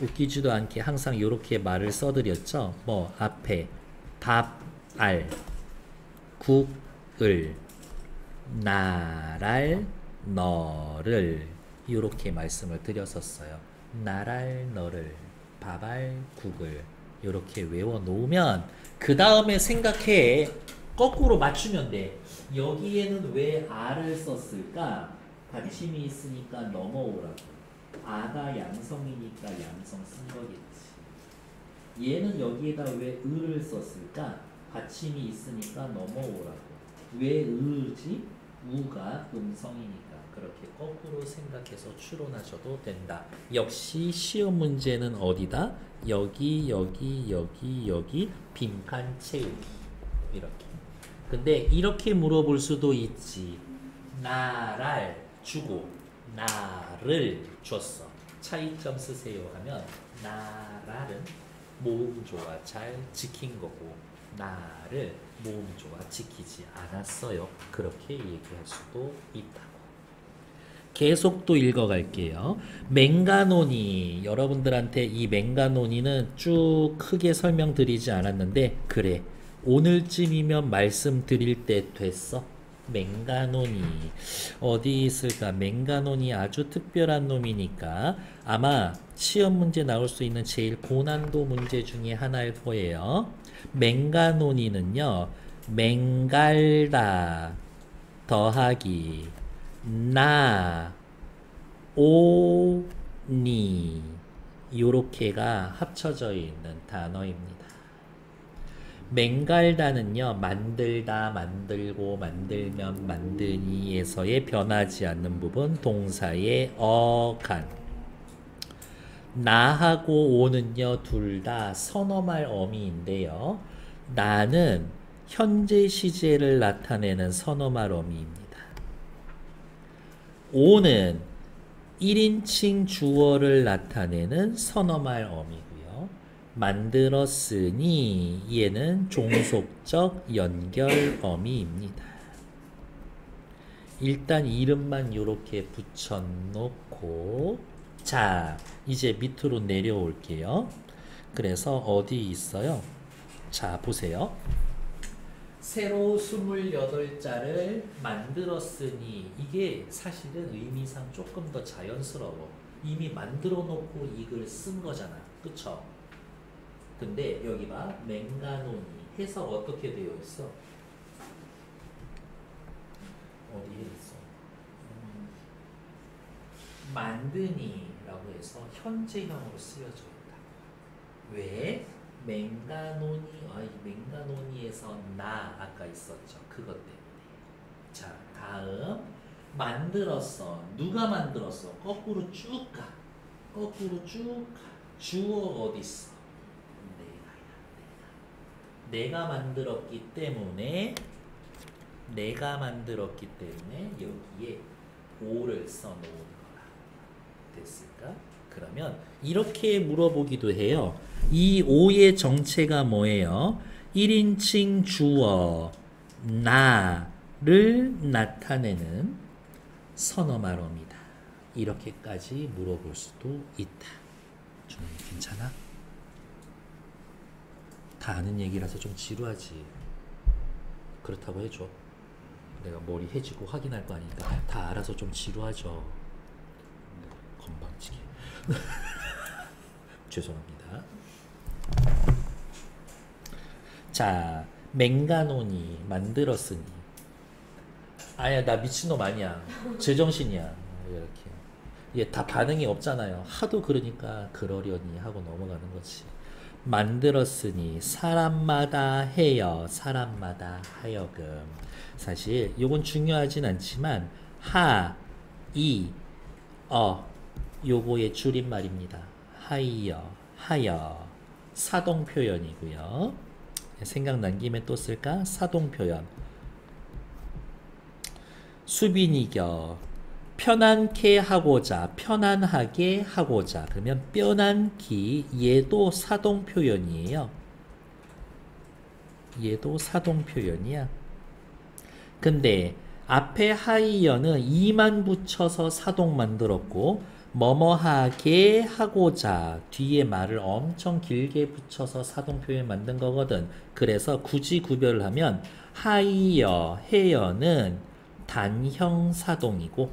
웃기지도 않게 항상 요렇게 말을 써드렸죠. 뭐 앞에 밥, 알, 국, 을, 나랄, 너를 요렇게 말씀을 드렸었어요. 나랄, 너를, 밥알, 국을 요렇게 외워놓으면 그 다음에 생각해. 거꾸로 맞추면 돼. 여기에는 왜 아를 썼을까? 받침이 있으니까 넘어오라고. 아가 양성이니까 양성 쓴 거겠지. 얘는 여기에다 왜 을을 썼을까? 받침이 있으니까 넘어오라고. 왜 을지? 우가 음성이니까. 그렇게 거꾸로 생각해서 추론하셔도 된다. 역시 시험 문제는 어디다? 여기, 여기, 여기, 여기 빈칸 채우기. 이렇게. 근데 이렇게 물어볼 수도 있지. 나랄 주고 나를 줬어. 차이점 쓰세요 하면 나랄은 모음조화 잘 지킨 거고 나를 모음조화 지키지 않았어요. 그렇게 얘기할 수도 있다고. 계속 또 읽어갈게요. 맹가노니. 여러분들한테 이 맹가노니는 쭉 크게 설명드리지 않았는데 그래. 오늘쯤이면 말씀드릴 때 됐어. 맹가노니 어디 있을까? 맹가노니 아주 특별한 놈이니까 아마 시험 문제 나올 수 있는 제일 고난도 문제 중에 하나일 거예요. 맹가노니는요 맹갈다 더하기 나 오니 요렇게가 합쳐져 있는 단어입니다. 맹갈다는요, 만들다, 만들고, 만들면, 만드니에서의 변하지 않는 부분, 동사의 어간. 나하고 오는요, 둘 다 선어말 어미인데요. 나는 현재 시제를 나타내는 선어말 어미입니다. 오는 1인칭 주어를 나타내는 선어말 어미고요. 만들었으니 얘는 종속적 연결어미입니다. 일단 이름만 이렇게 붙여놓고 자, 이제 밑으로 내려올게요. 그래서 어디 있어요? 자, 보세요. 세로 28자를 만들었으니 이게 사실은 의미상 조금 더 자연스러워. 이미 만들어 놓고 이걸 쓴 거잖아. 그쵸? 근데 여기 봐. 맹가노니 해석 어떻게 되어 있어? 어디에 있어? 만드니 라고 해서 현재형으로 쓰여져 있다. 왜? 맹가노니, 맹가노니에서 나 아까 있었죠. 그것 때문에. 자, 다음 만들었어. 누가 만들었어? 거꾸로 쭉 가. 거꾸로 쭉 가. 주어 어디 있어? 내가 만들었기 때문에 여기에 오를 써놓은 거라. 됐을까? 그러면 이렇게 물어보기도 해요. 이 오의 정체가 뭐예요? 1인칭 주어 나를 나타내는 선어말어입니다. 이렇게까지 물어볼 수도 있다. 좀 괜찮아? 다 아는 얘기라서 좀 지루하지. 그렇다고 해줘. 내가 머리 해지고 확인할 거 아니까 다 알아서 좀 지루하죠. 건방지게. 죄송합니다. 자, 맹가노니 만들었으니. 아야, 나 미친놈 아니야. 제정신이야. 이렇게. 얘 다 반응이 없잖아요. 하도 그러니까 그러려니 하고 넘어가는 거지. 만들었으니 사람마다 해여, 사람마다 하여금. 사실 이건 중요하진 않지만 하, 이, 요거의 줄임말입니다. 하이여, 하여. 사동 표현이고요. 생각난 김에 또 쓸까? 사동 표현. 수빈이겨. 편안케 하고자, 편안하게 하고자. 그러면 편안기, 얘도 사동 표현이에요. 얘도 사동 표현이야. 근데 앞에 하이어는 이만 붙여서 사동 만들었고 뭐뭐하게 하고자 뒤에 말을 엄청 길게 붙여서 사동 표현 만든 거거든. 그래서 굳이 구별을 하면 하이어, 해여는 단형 사동이고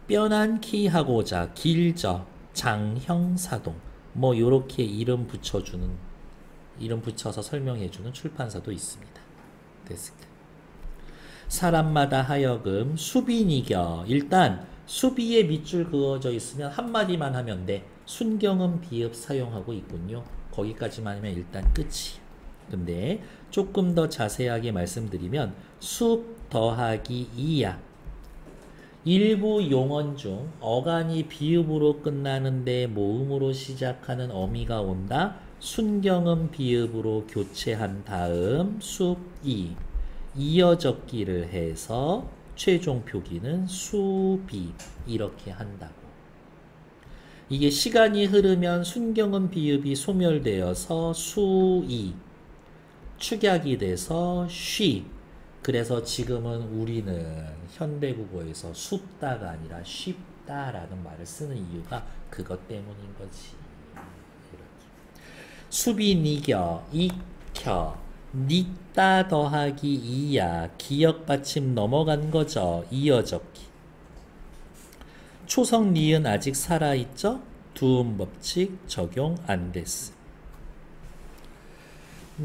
뼈난키 하고자 길저 장형사동 뭐 요렇게 이름 붙여서 설명해주는 출판사도 있습니다. 됐을까? 사람마다 하여금 수빈이겨. 일단 수비에 밑줄 그어져 있으면 한마디만 하면 돼. 순경은 비읍 사용하고 있군요. 거기까지만 하면 일단 끝이. 근데 조금 더 자세하게 말씀드리면 숲 더하기 이야. 일부 용언 중 어간이 비읍으로 끝나는데 모음으로 시작하는 어미가 온다. 순경음 비읍으로 교체한 다음 숲이 이어 적기를 해서 최종 표기는 수비 이렇게 한다고. 이게 시간이 흐르면 순경음 비읍이 소멸되어서 수이 축약이 돼서 쉬. 그래서 지금은 우리는 현대국어에서 숲다가 아니라 쉽다라는 말을 쓰는 이유가 그것 때문인 거지. 수비 니겨, 익혀, 닉다 더하기 이야, 기역 받침 넘어간 거죠. 이어적기. 초성 니은 아직 살아있죠? 두음 법칙 적용 안 됐음.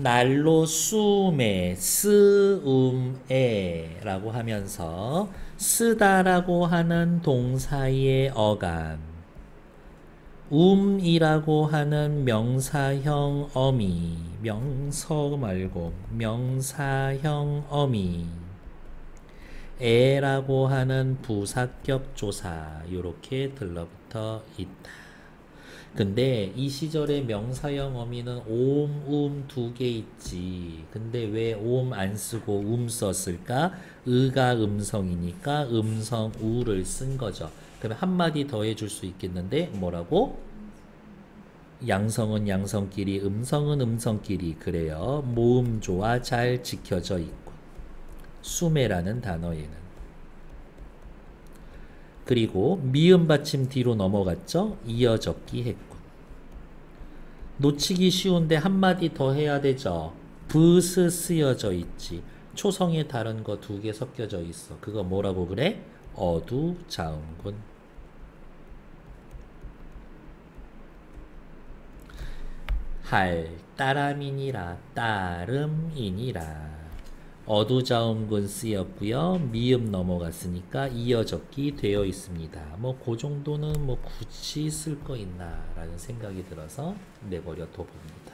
날로 숨에 쓰음에 라고 하면서 쓰다라고 하는 동사의 어감, 이라고 하는 명사형 어미, 명서 말고 명사형 어미, 에라고 하는 부사격 조사 이렇게 들러붙어 있다. 근데 이 시절에 명사형 어미는 오음, 두 개 있지. 근데 왜 오음 안 쓰고 썼을까? 의가 음성이니까 음성 우를 쓴 거죠. 그러면 한마디 더 해줄 수 있겠는데 뭐라고? 양성은 양성끼리, 음성은 음성끼리. 그래요. 모음조화 잘 지켜져 있고. 수매라는 단어에는. 그리고 미음 받침 뒤로 넘어갔죠? 이어적기 했군. 놓치기 쉬운데 한마디 더 해야 되죠? 브스 쓰여져 있지. 초성에 다른 거 두 개 섞여져 있어. 그거 뭐라고 그래? 어두자음군. 할 따람이니라 따름이니라. 어두자음군 쓰였고요. 미음 넘어갔으니까 이어적기 되어 있습니다. 뭐 그 정도는 뭐 굳이 쓸 거 있나 라는 생각이 들어서 내버려 둬봅니다.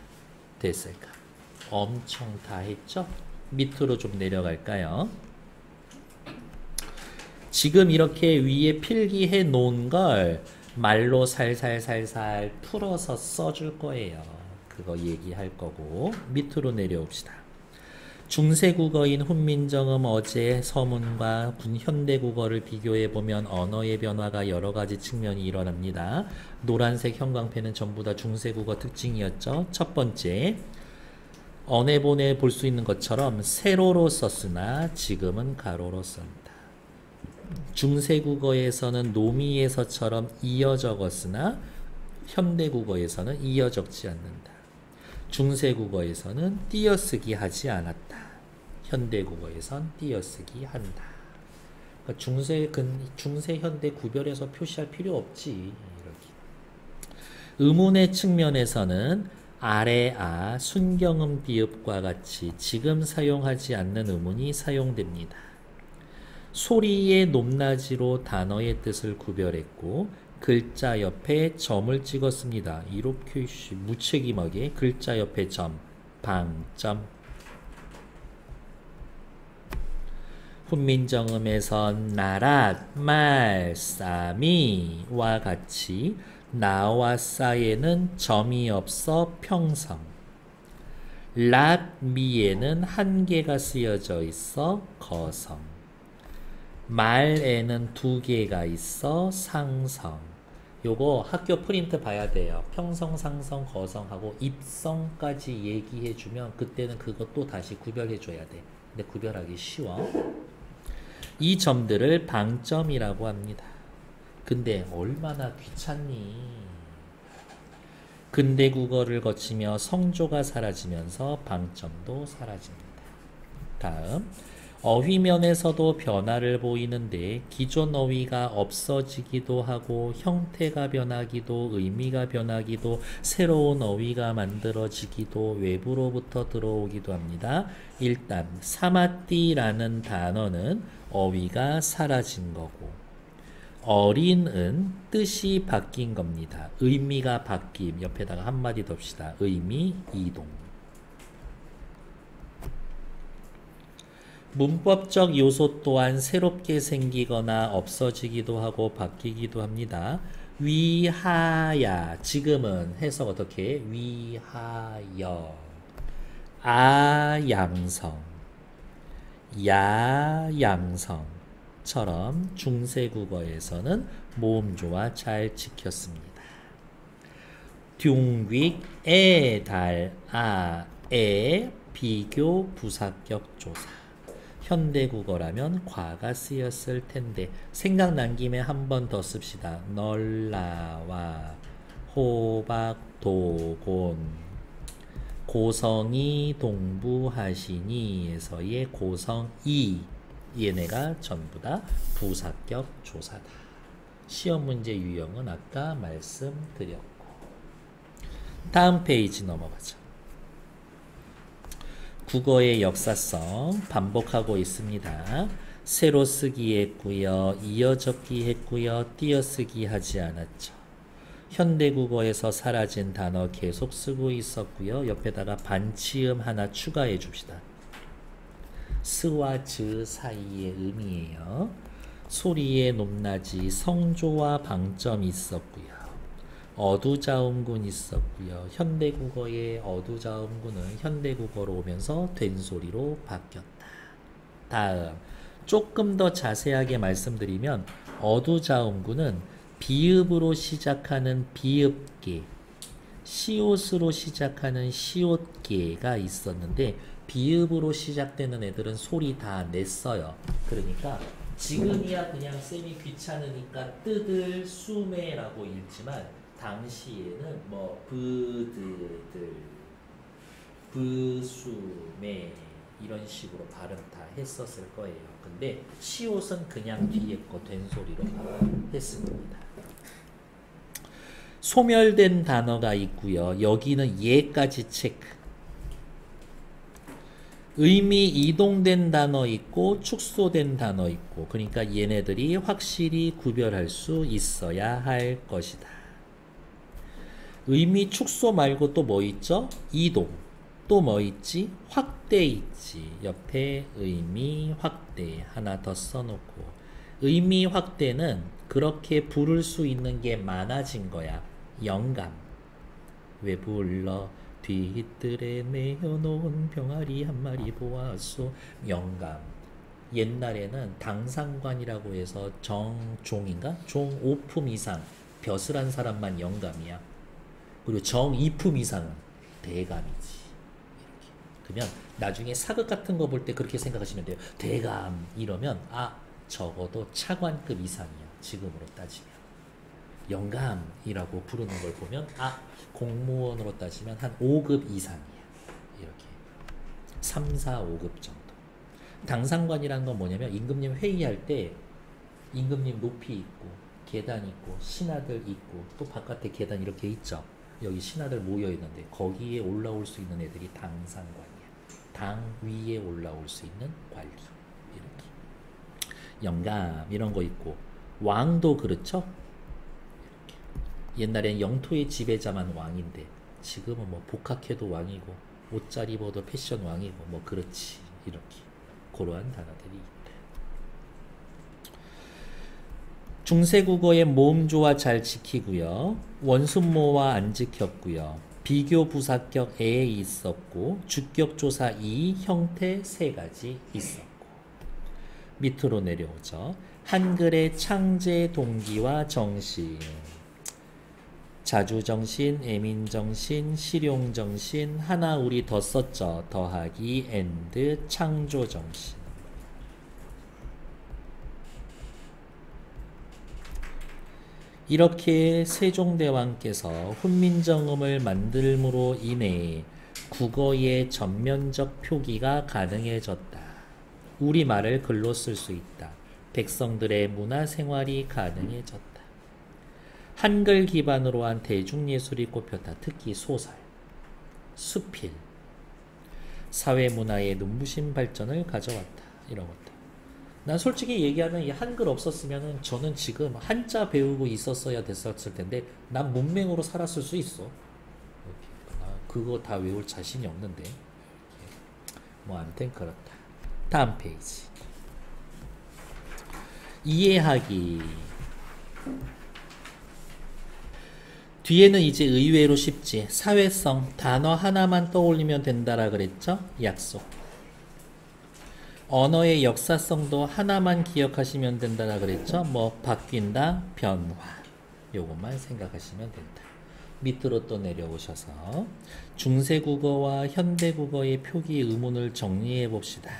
됐을까? 엄청 다 했죠? 밑으로 좀 내려갈까요? 지금 이렇게 위에 필기해 놓은 걸 말로 살살살살 풀어서 써줄 거예요. 그거 얘기할 거고 밑으로 내려옵시다. 중세국어인 훈민정음 어제 서문과 현대국어를 비교해보면 언어의 변화가 여러가지 측면이 일어납니다. 노란색 형광펜은 전부 다 중세국어 특징이었죠. 첫 번째, 언해본에 볼 수 있는 것처럼 세로로 썼으나 지금은 가로로 쓴다. 중세국어에서는 노미에서처럼 이어 적었으나 현대국어에서는 이어 적지 않는다. 중세국어에서는 띄어쓰기 하지 않았다. 현대국어에선 띄어쓰기 한다. 그러니까 중세, 현대 구별해서 표시할 필요 없지. 이렇게. 의문의 측면에서는 아래 아, 순경음 비읍과 같이 지금 사용하지 않는 의문이 사용됩니다. 소리의 높낮이로 단어의 뜻을 구별했고 글자 옆에 점을 찍었습니다. 이렇게 무책임하게 글자 옆에 점, 방점. 훈민정음에선 나랏, 말, 싸미와 같이 나와 싸에는 점이 없어 평성, 랏, 미에는 한 개가 쓰여져 있어 거성, 말에는 두 개가 있어 상성. 요거 학교 프린트 봐야 돼요. 평성, 상성, 거성하고 입성까지 얘기해주면 그때는 그것도 다시 구별해줘야 돼. 근데 구별하기 쉬워. 이 점들을 방점이라고 합니다. 근데 얼마나 귀찮니? 근대 국어를 거치며 성조가 사라지면서 방점도 사라집니다. 다음, 어휘면에서도 변화를 보이는데 기존 어휘가 없어지기도 하고 형태가 변하기도 의미가 변하기도 새로운 어휘가 만들어지기도 외부로부터 들어오기도 합니다. 일단 사마띠라는 단어는 어휘가 사라진 거고 어린은 뜻이 바뀐 겁니다. 의미가 바뀜. 옆에다가 한마디 둡시다. 의미 이동. 문법적 요소 또한 새롭게 생기거나 없어지기도 하고 바뀌기도 합니다. 위하야, 지금은 해석 어떻게? 위하여. 아양성, 야양성처럼 중세국어에서는 모음조화 잘 지켰습니다. 둥윅, 달, 에 비교 부사격 조사. 현대국어라면 과가 쓰였을 텐데 생각난 김에 한 번 더 씁시다. 널라와 호박 도곤 고성이 동부하시니에서의 고성이 얘네가 전부 다 부사격 조사다. 시험 문제 유형은 아까 말씀드렸고 다음 페이지 넘어가죠. 국어의 역사성 반복하고 있습니다. 새로 쓰기 했고요. 이어적기 했고요. 띄어쓰기 하지 않았죠. 현대국어에서 사라진 단어 계속 쓰고 있었고요. 옆에다가 반치음 하나 추가해 줍시다. 스와 즈 사이의 의미예요. 소리의 높낮이, 성조와 방점이 있었고요. 어두자음군 있었고요. 현대국어의 어두자음군은 현대국어로 오면서 된소리로 바뀌었다. 다음, 조금 더 자세하게 말씀드리면 어두자음군은 비읍으로 시작하는 비읍계, 시옷으로 시작하는 시옷계가 있었는데 비읍으로 시작되는 애들은 소리 다 냈어요. 그러니까 지금이야 그냥 쌤이 귀찮으니까 뜨들 수매라고 읽지만 당시에는 뭐 브드들 브수매 이런 식으로 발음 다 했었을 거예요. 근데 시옷은 그냥 뒤에 거 된소리로 했습니다. 소멸된 단어가 있고요. 여기는 예까지 체크. 의미 이동된 단어 있고 축소된 단어 있고, 그러니까 얘네들이 확실히 구별할 수 있어야 할 것이다. 의미 축소 말고 또 뭐 있죠? 이동. 또 뭐 있지? 확대 있지. 옆에 의미 확대 하나 더 써놓고, 의미 확대는 그렇게 부를 수 있는 게 많아진 거야. 영감. 왜 불러? 뒤뜰에 내어놓은 병아리 한 마리 보았소. 영감. 옛날에는 당상관이라고 해서 정종인가? 종 5품 이상 벼슬한 사람만 영감이야. 그리고 정 2품 이상은 대감이지. 이렇게. 그러면 나중에 사극 같은 거 볼 때 그렇게 생각하시면 돼요. 대감 이러면 적어도 차관급 이상이야. 지금으로 따지면. 영감이라고 부르는 걸 보면 공무원으로 따지면 한 5급 이상이야. 이렇게 3, 4, 5급 정도. 당상관이라는 건 뭐냐면 임금님 회의할 때 임금님 높이 있고 계단 있고 신하들 있고 또 바깥에 계단 이렇게 있죠. 여기 신하들 모여 있는데 거기에 올라올 수 있는 애들이 당상관이야. 당 위에 올라올 수 있는 관리. 이렇게 영감 이런 거 있고, 왕도 그렇죠. 옛날엔 영토의 지배자만 왕인데 지금은 뭐 복학해도 왕이고 옷 잘 입어도 패션 왕이고 뭐 그렇지. 이렇게 그러한 단어들이 있다. 중세국어의 모음조화 잘 지키고요. 원순모와 안 지켰고요. 비교 부사격 에 있었고 주격조사 이 형태 세 가지 있었고, 밑으로 내려오죠. 한글의 창제 동기와 정신, 자주정신, 애민정신, 실용정신, 하나 우리 더 썼죠. 더하기, and, 창조정신. 이렇게 세종대왕께서 훈민정음을 만들므로 인해 국어의 전면적 표기가 가능해졌다. 우리말을 글로 쓸 수 있다. 백성들의 문화생활이 가능해졌다. 한글 기반으로 한 대중예술이 꼽혔다. 특히 소설, 수필, 사회문화의 눈부신 발전을 가져왔다. 이런 것들. 난 솔직히 얘기하면 이 한글 없었으면 저는 지금 한자 배우고 있었어야 됐었을 텐데 난 문맹으로 살았을 수 있어. 그거 다 외울 자신이 없는데. 뭐 아무튼 그렇다. 다음 페이지. 이해하기. 뒤에는 이제 의외로 쉽지. 사회성, 단어 하나만 떠올리면 된다라 그랬죠? 약속. 언어의 역사성도 하나만 기억하시면 된다라 그랬죠? 뭐 바뀐다, 변화. 요것만 생각하시면 된다. 밑으로 또 내려오셔서 중세국어와 현대국어의 표기 의문을 정리해 봅시다.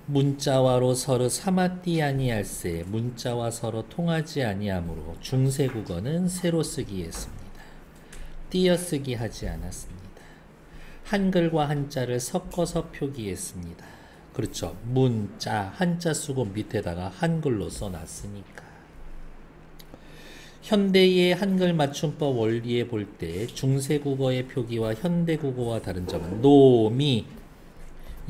문자와로 서로 삼았디 아니할세. 문자와 서로 통하지 아니하므로 중세국어는 새로 쓰기 했습니다. 띄어쓰기 하지 않았습니다. 한글과 한자를 섞어서 표기했습니다. 그렇죠. 문자 한자 쓰고 밑에다가 한글로 써놨으니까. 현대의 한글 맞춤법 원리에 볼 때 중세국어의 표기와 현대국어와 다른 점은 놈이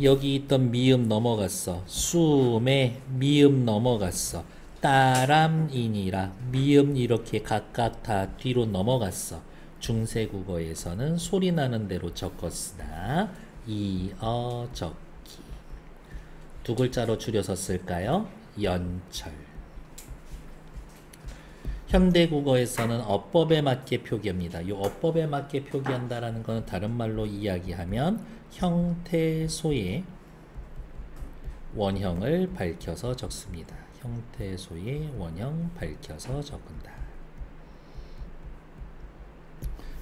여기 있던 미음 넘어갔어. 숨에 미음 넘어갔어. 따람이니라 미음 이렇게 각각 다 뒤로 넘어갔어. 중세국어에서는 소리 나는 대로 적었으나 이어 적기 두 글자로 줄여서 쓸까요? 연철. 현대국어에서는 어법에 맞게 표기합니다. 이 어법에 맞게 표기한다라는 것은 다른 말로 이야기하면 형태소의 원형을 밝혀서 적습니다. 형태소의 원형 밝혀서 적은다.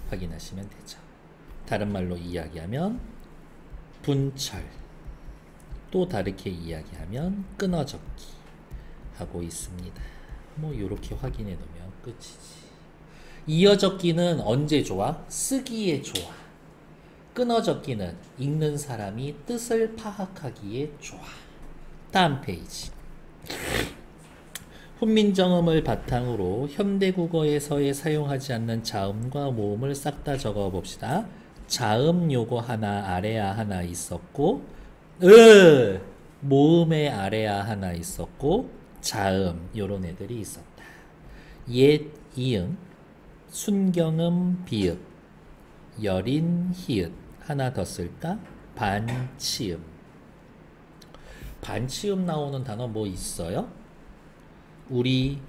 확인하시면 되죠. 다른 말로 이야기하면 분철, 또 다르게 이야기하면 끊어적기 하고 있습니다. 뭐 이렇게 확인해 놓으면 끝이지. 이어적기는 언제 좋아? 쓰기에 좋아. 끊어적기는 읽는 사람이 뜻을 파악하기에 좋아. 다음 페이지. 훈민정음을 바탕으로 현대국어에서의 사용하지 않는 자음과 모음을 싹 다 적어 봅시다. 자음 요거 하나 아래야 하나 있었고 모음의 아래야 하나 있었고 자음 요런 애들이 있었다. 옛 이응 순경음 비읍 여린 히읗 하나 더 쓸까? 반치음. 반치음 나오는 단어 뭐 있어요? 우리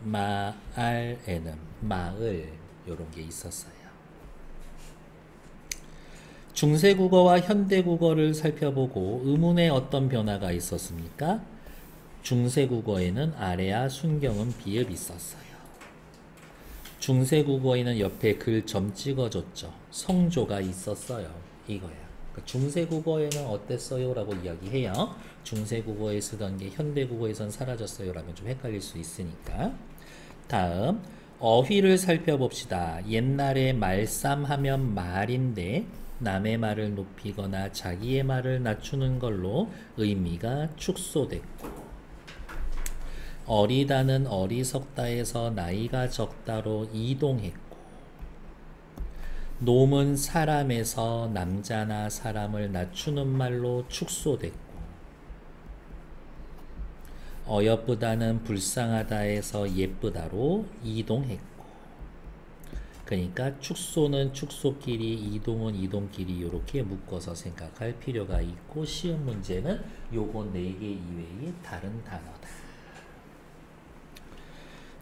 마알에는 마을 요런 게 있었어요. 중세국어와 현대국어를 살펴보고 의문에 어떤 변화가 있었습니까? 중세국어에는 아래야 순경음 비읍 있었어요. 중세국어에는 옆에 글 점 찍어줬죠. 성조가 있었어요. 이거야. 중세국어에는 어땠어요? 라고 이야기해요. 중세국어에 쓰던 게 현대국어에선 사라졌어요. 라면 좀 헷갈릴 수 있으니까. 다음 어휘를 살펴봅시다. 옛날에 말쌈하면 말인데 남의 말을 높이거나 자기의 말을 낮추는 걸로 의미가 축소됐고 어리다는 어리석다에서 나이가 적다로 이동했고 놈은 사람에서 남자나 사람을 낮추는 말로 축소됐고 어여쁘다는 불쌍하다에서 예쁘다로 이동했고 그러니까 축소는 축소끼리 이동은 이동끼리 이렇게 묶어서 생각할 필요가 있고 시험 문제는 요거 4개 이외의 다른 단어다.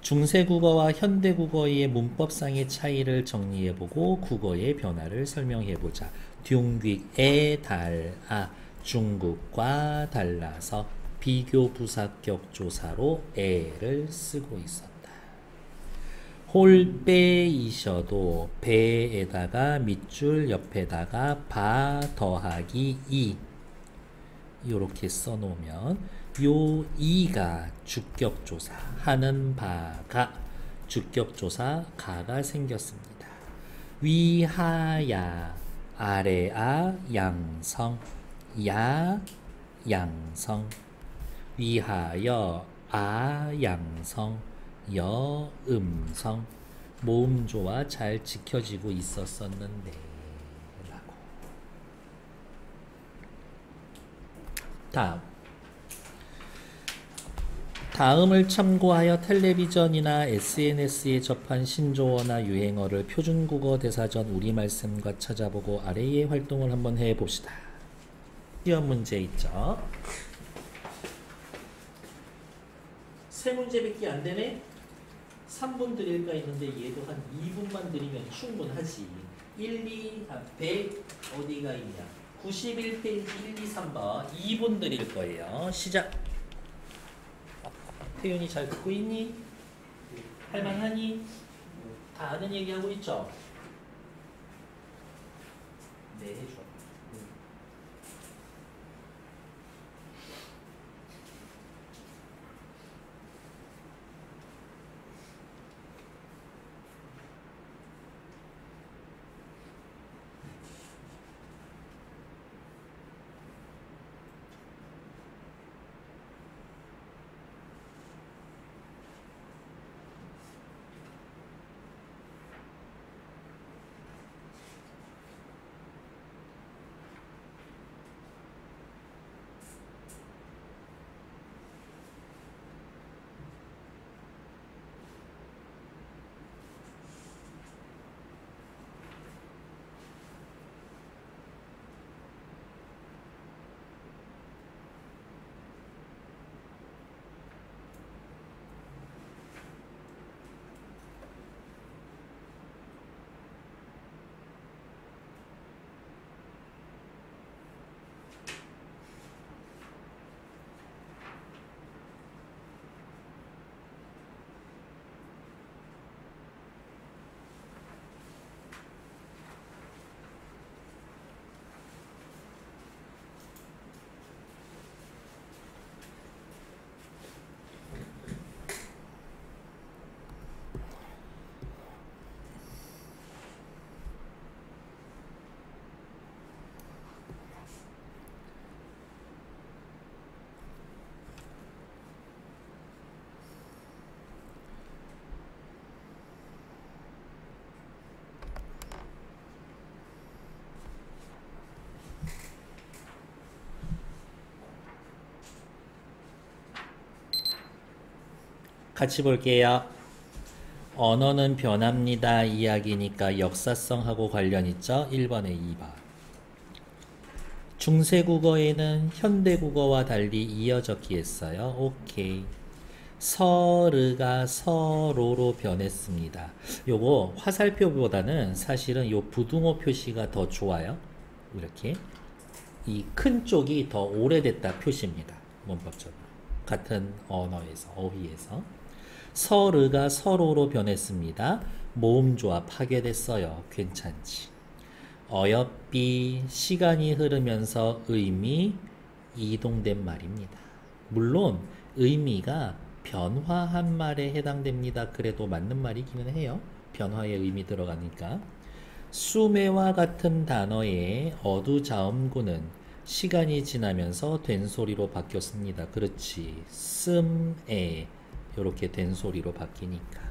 중세국어와 현대국어의 문법상의 차이를 정리해보고 국어의 변화를 설명해보자. 둥귀에 달아 중국과 달라서 비교 부사격 조사로 에를 쓰고 있었다. 홀빼이셔도 배에다가 밑줄 옆에다가 바 더하기 이 이렇게 써놓으면 요 이가 주격조사 하는 바가 주격조사 가가 생겼습니다. 위하야 아래아 양성 야 양성 위하여 아 양성 여 음성 모음조와 잘 지켜지고 있었었는데 라고. 다음을 참고하여 텔레비전이나 SNS에 접한 신조어나 유행어를 표준국어 대사전 우리말씀과 찾아보고 아래의 활동을 한번 해봅시다. 시험 문제 있죠. 세 문제밖에 안 되네? 3분 드릴까 있는데 얘도 한 2분만 드리면 충분하지. 100 어디가 있냐? 91페이지 1, 2, 3번 2분 드릴 거예요. 시작. 태윤이 잘 듣고 있니? 할만하니? 다 아는 얘기하고 있죠? 네, 해줘. 같이 볼게요. 언어는 변합니다. 이야기니까 역사성하고 관련 있죠? 1번에 2번. 중세국어에는 현대국어와 달리 이어적기 했어요. 오케이. 서르가 서로로 변했습니다. 요거 화살표보다는 사실은 요 부등호 표시가 더 좋아요. 이렇게. 이 큰 쪽이 더 오래됐다 표시입니다. 문법적으로. 같은 언어에서, 어휘에서. 서르가 서로로 변했습니다. 모음조합 파괴됐어요. 괜찮지. 어여삐 시간이 흐르면서 의미 이동된 말입니다. 물론 의미가 변화한 말에 해당됩니다. 그래도 맞는 말이기는 해요. 변화의 의미 들어가니까. 수매와 같은 단어의 어두자음구는 시간이 지나면서 된소리로 바뀌었습니다. 그렇지. 씀에 이렇게 된소리로 바뀌니까.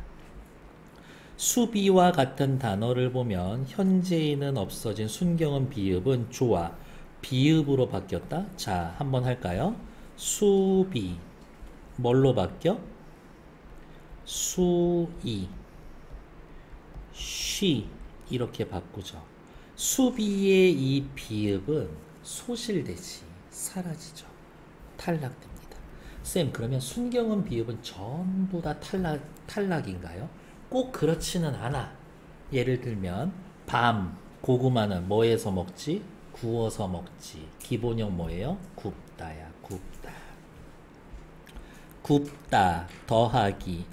수비와 같은 단어를 보면 현재에는 없어진 순경은 비읍은 조와 비읍으로 바뀌었다. 자, 한번 할까요? 수비 뭘로 바뀌어? 수이 쉬 이렇게 바꾸죠. 수비의 이 비읍은 소실되지 사라지죠. 탈락됩니다. 쌤, 그러면 순경은 비읍은 전부 다 탈락인가요? 꼭 그렇지는 않아. 예를 들면 밤, 고구마는 뭐에서 먹지? 구워서 먹지. 기본형 뭐예요? 굽다야, 굽다. 굽다, 더하기,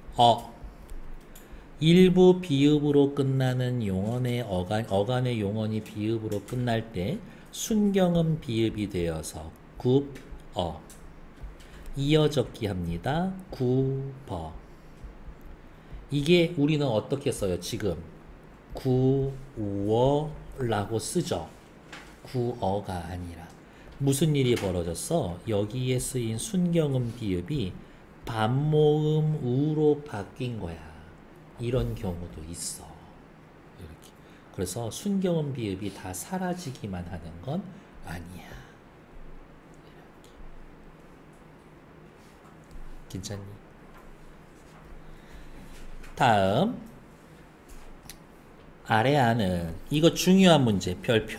일부 비읍으로 끝나는 용언의 어간의 용언이 비읍으로 끝날 때 순경은 비읍이 되어서 이어적기 합니다. 구버. 이게 우리는 어떻게 써요? 지금 구워라고 쓰죠. 구어가 아니라. 무슨 일이 벌어졌어? 여기에 쓰인 순경음 비읍이 반모음 우로 바뀐 거야. 이런 경우도 있어. 이렇게. 그래서 순경음 비읍이 다 사라지기만 하는 건 아니야. 괜찮니? 다음 아래 안은 이거 중요한 문제 별표.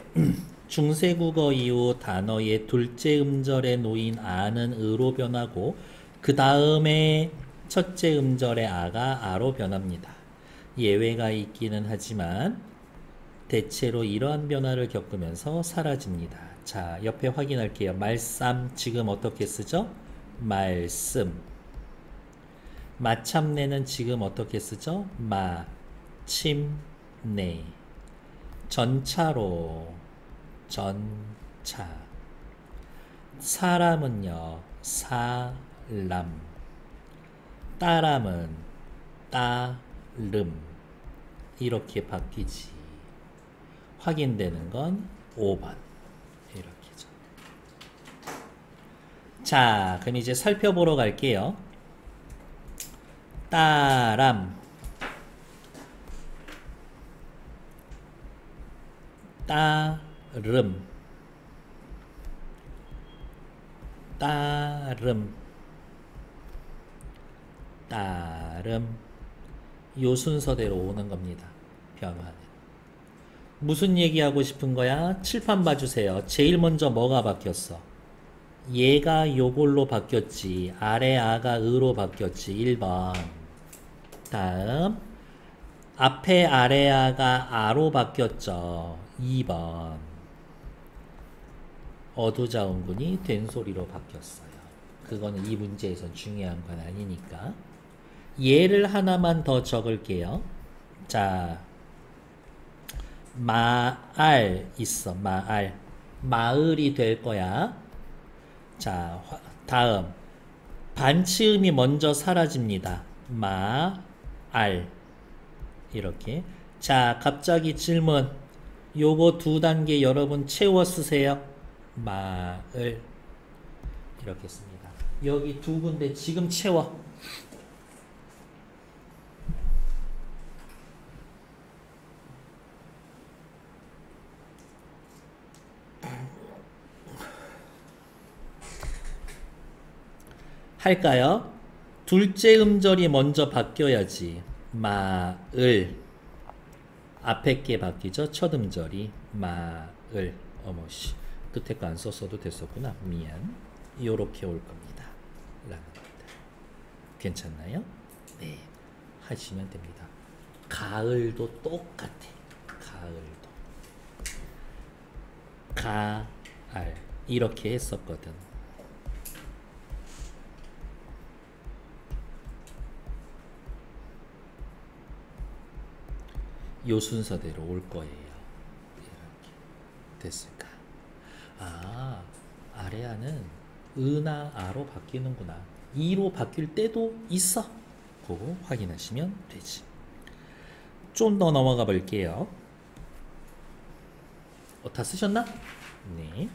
중세국어 이후 단어의 둘째 음절에 놓인 아는 의로 변하고 그 다음에 첫째 음절의 아가 아로 변합니다. 예외가 있기는 하지만 대체로 이러한 변화를 겪으면서 사라집니다. 자, 옆에 확인할게요. 말쌈 지금 어떻게 쓰죠? 말씀. 마참내는 지금 어떻게 쓰죠? 마침내. 전차로 전차. 사람은요 사람. 따람은 따름. 이렇게 바뀌지. 확인되는 건 5번. 이렇게죠. 자, 그럼 이제 살펴보러 갈게요. 따람, 따름, 따름, 따름. 요 순서대로 오는 겁니다. 변화는. 무슨 얘기하고 싶은 거야? 칠판 봐주세요. 제일 먼저 뭐가 바뀌었어? 얘가 요걸로 바뀌었지. 아래 아가 의로 바뀌었지. 1번. 다음 앞에 아래 아가 아로 바뀌었죠. 2번. 어두자음군이 된소리로 바뀌었어요. 그거는 이 문제에선 중요한 건 아니니까. 예를 하나만 더 적을게요. 자, 마알 있어. 마알. 마을이 될 거야. 자, 다음 반치음이 먼저 사라집니다. 마알. 이렇게. 자, 갑자기 질문. 요거 두 단계 여러분 채워 쓰세요. 마을. 이렇게 씁니다. 여기 두 군데 지금 채워. 할까요? 둘째 음절이 먼저 바뀌어야지. 마을. 앞에 게 바뀌죠. 첫 음절이 마을. 어머씨. 끝에 거 안 썼어도 됐었구나. 미안. 요렇게 올 겁니다. 라는 겁니다. 괜찮나요? 네. 하시면 됩니다. 가을도 똑같아. 가을도. 가알. 이렇게 했었거든. 요 순서대로 올 거예요. 이렇게 됐을까? 아, 아래아는 은하 아로 바뀌는구나. 이로 바뀔 때도 있어. 그거 확인하시면 되지. 좀 더 넘어가 볼게요. 다 쓰셨나? 네.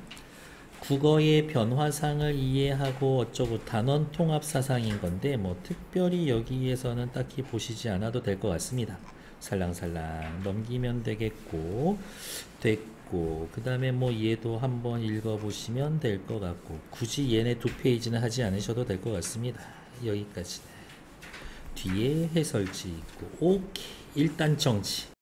국어의 변화상을 이해하고 어쩌고 단원 통합 사상인 건데 뭐 특별히 여기에서는 딱히 보시지 않아도 될 것 같습니다. 살랑살랑 넘기면 되겠고 됐고 그 다음에 뭐 얘도 한번 읽어보시면 될 것 같고 굳이 얘네 두 페이지는 하지 않으셔도 될 것 같습니다. 여기까지는 뒤에 해설지 있고 오케이 일단 정지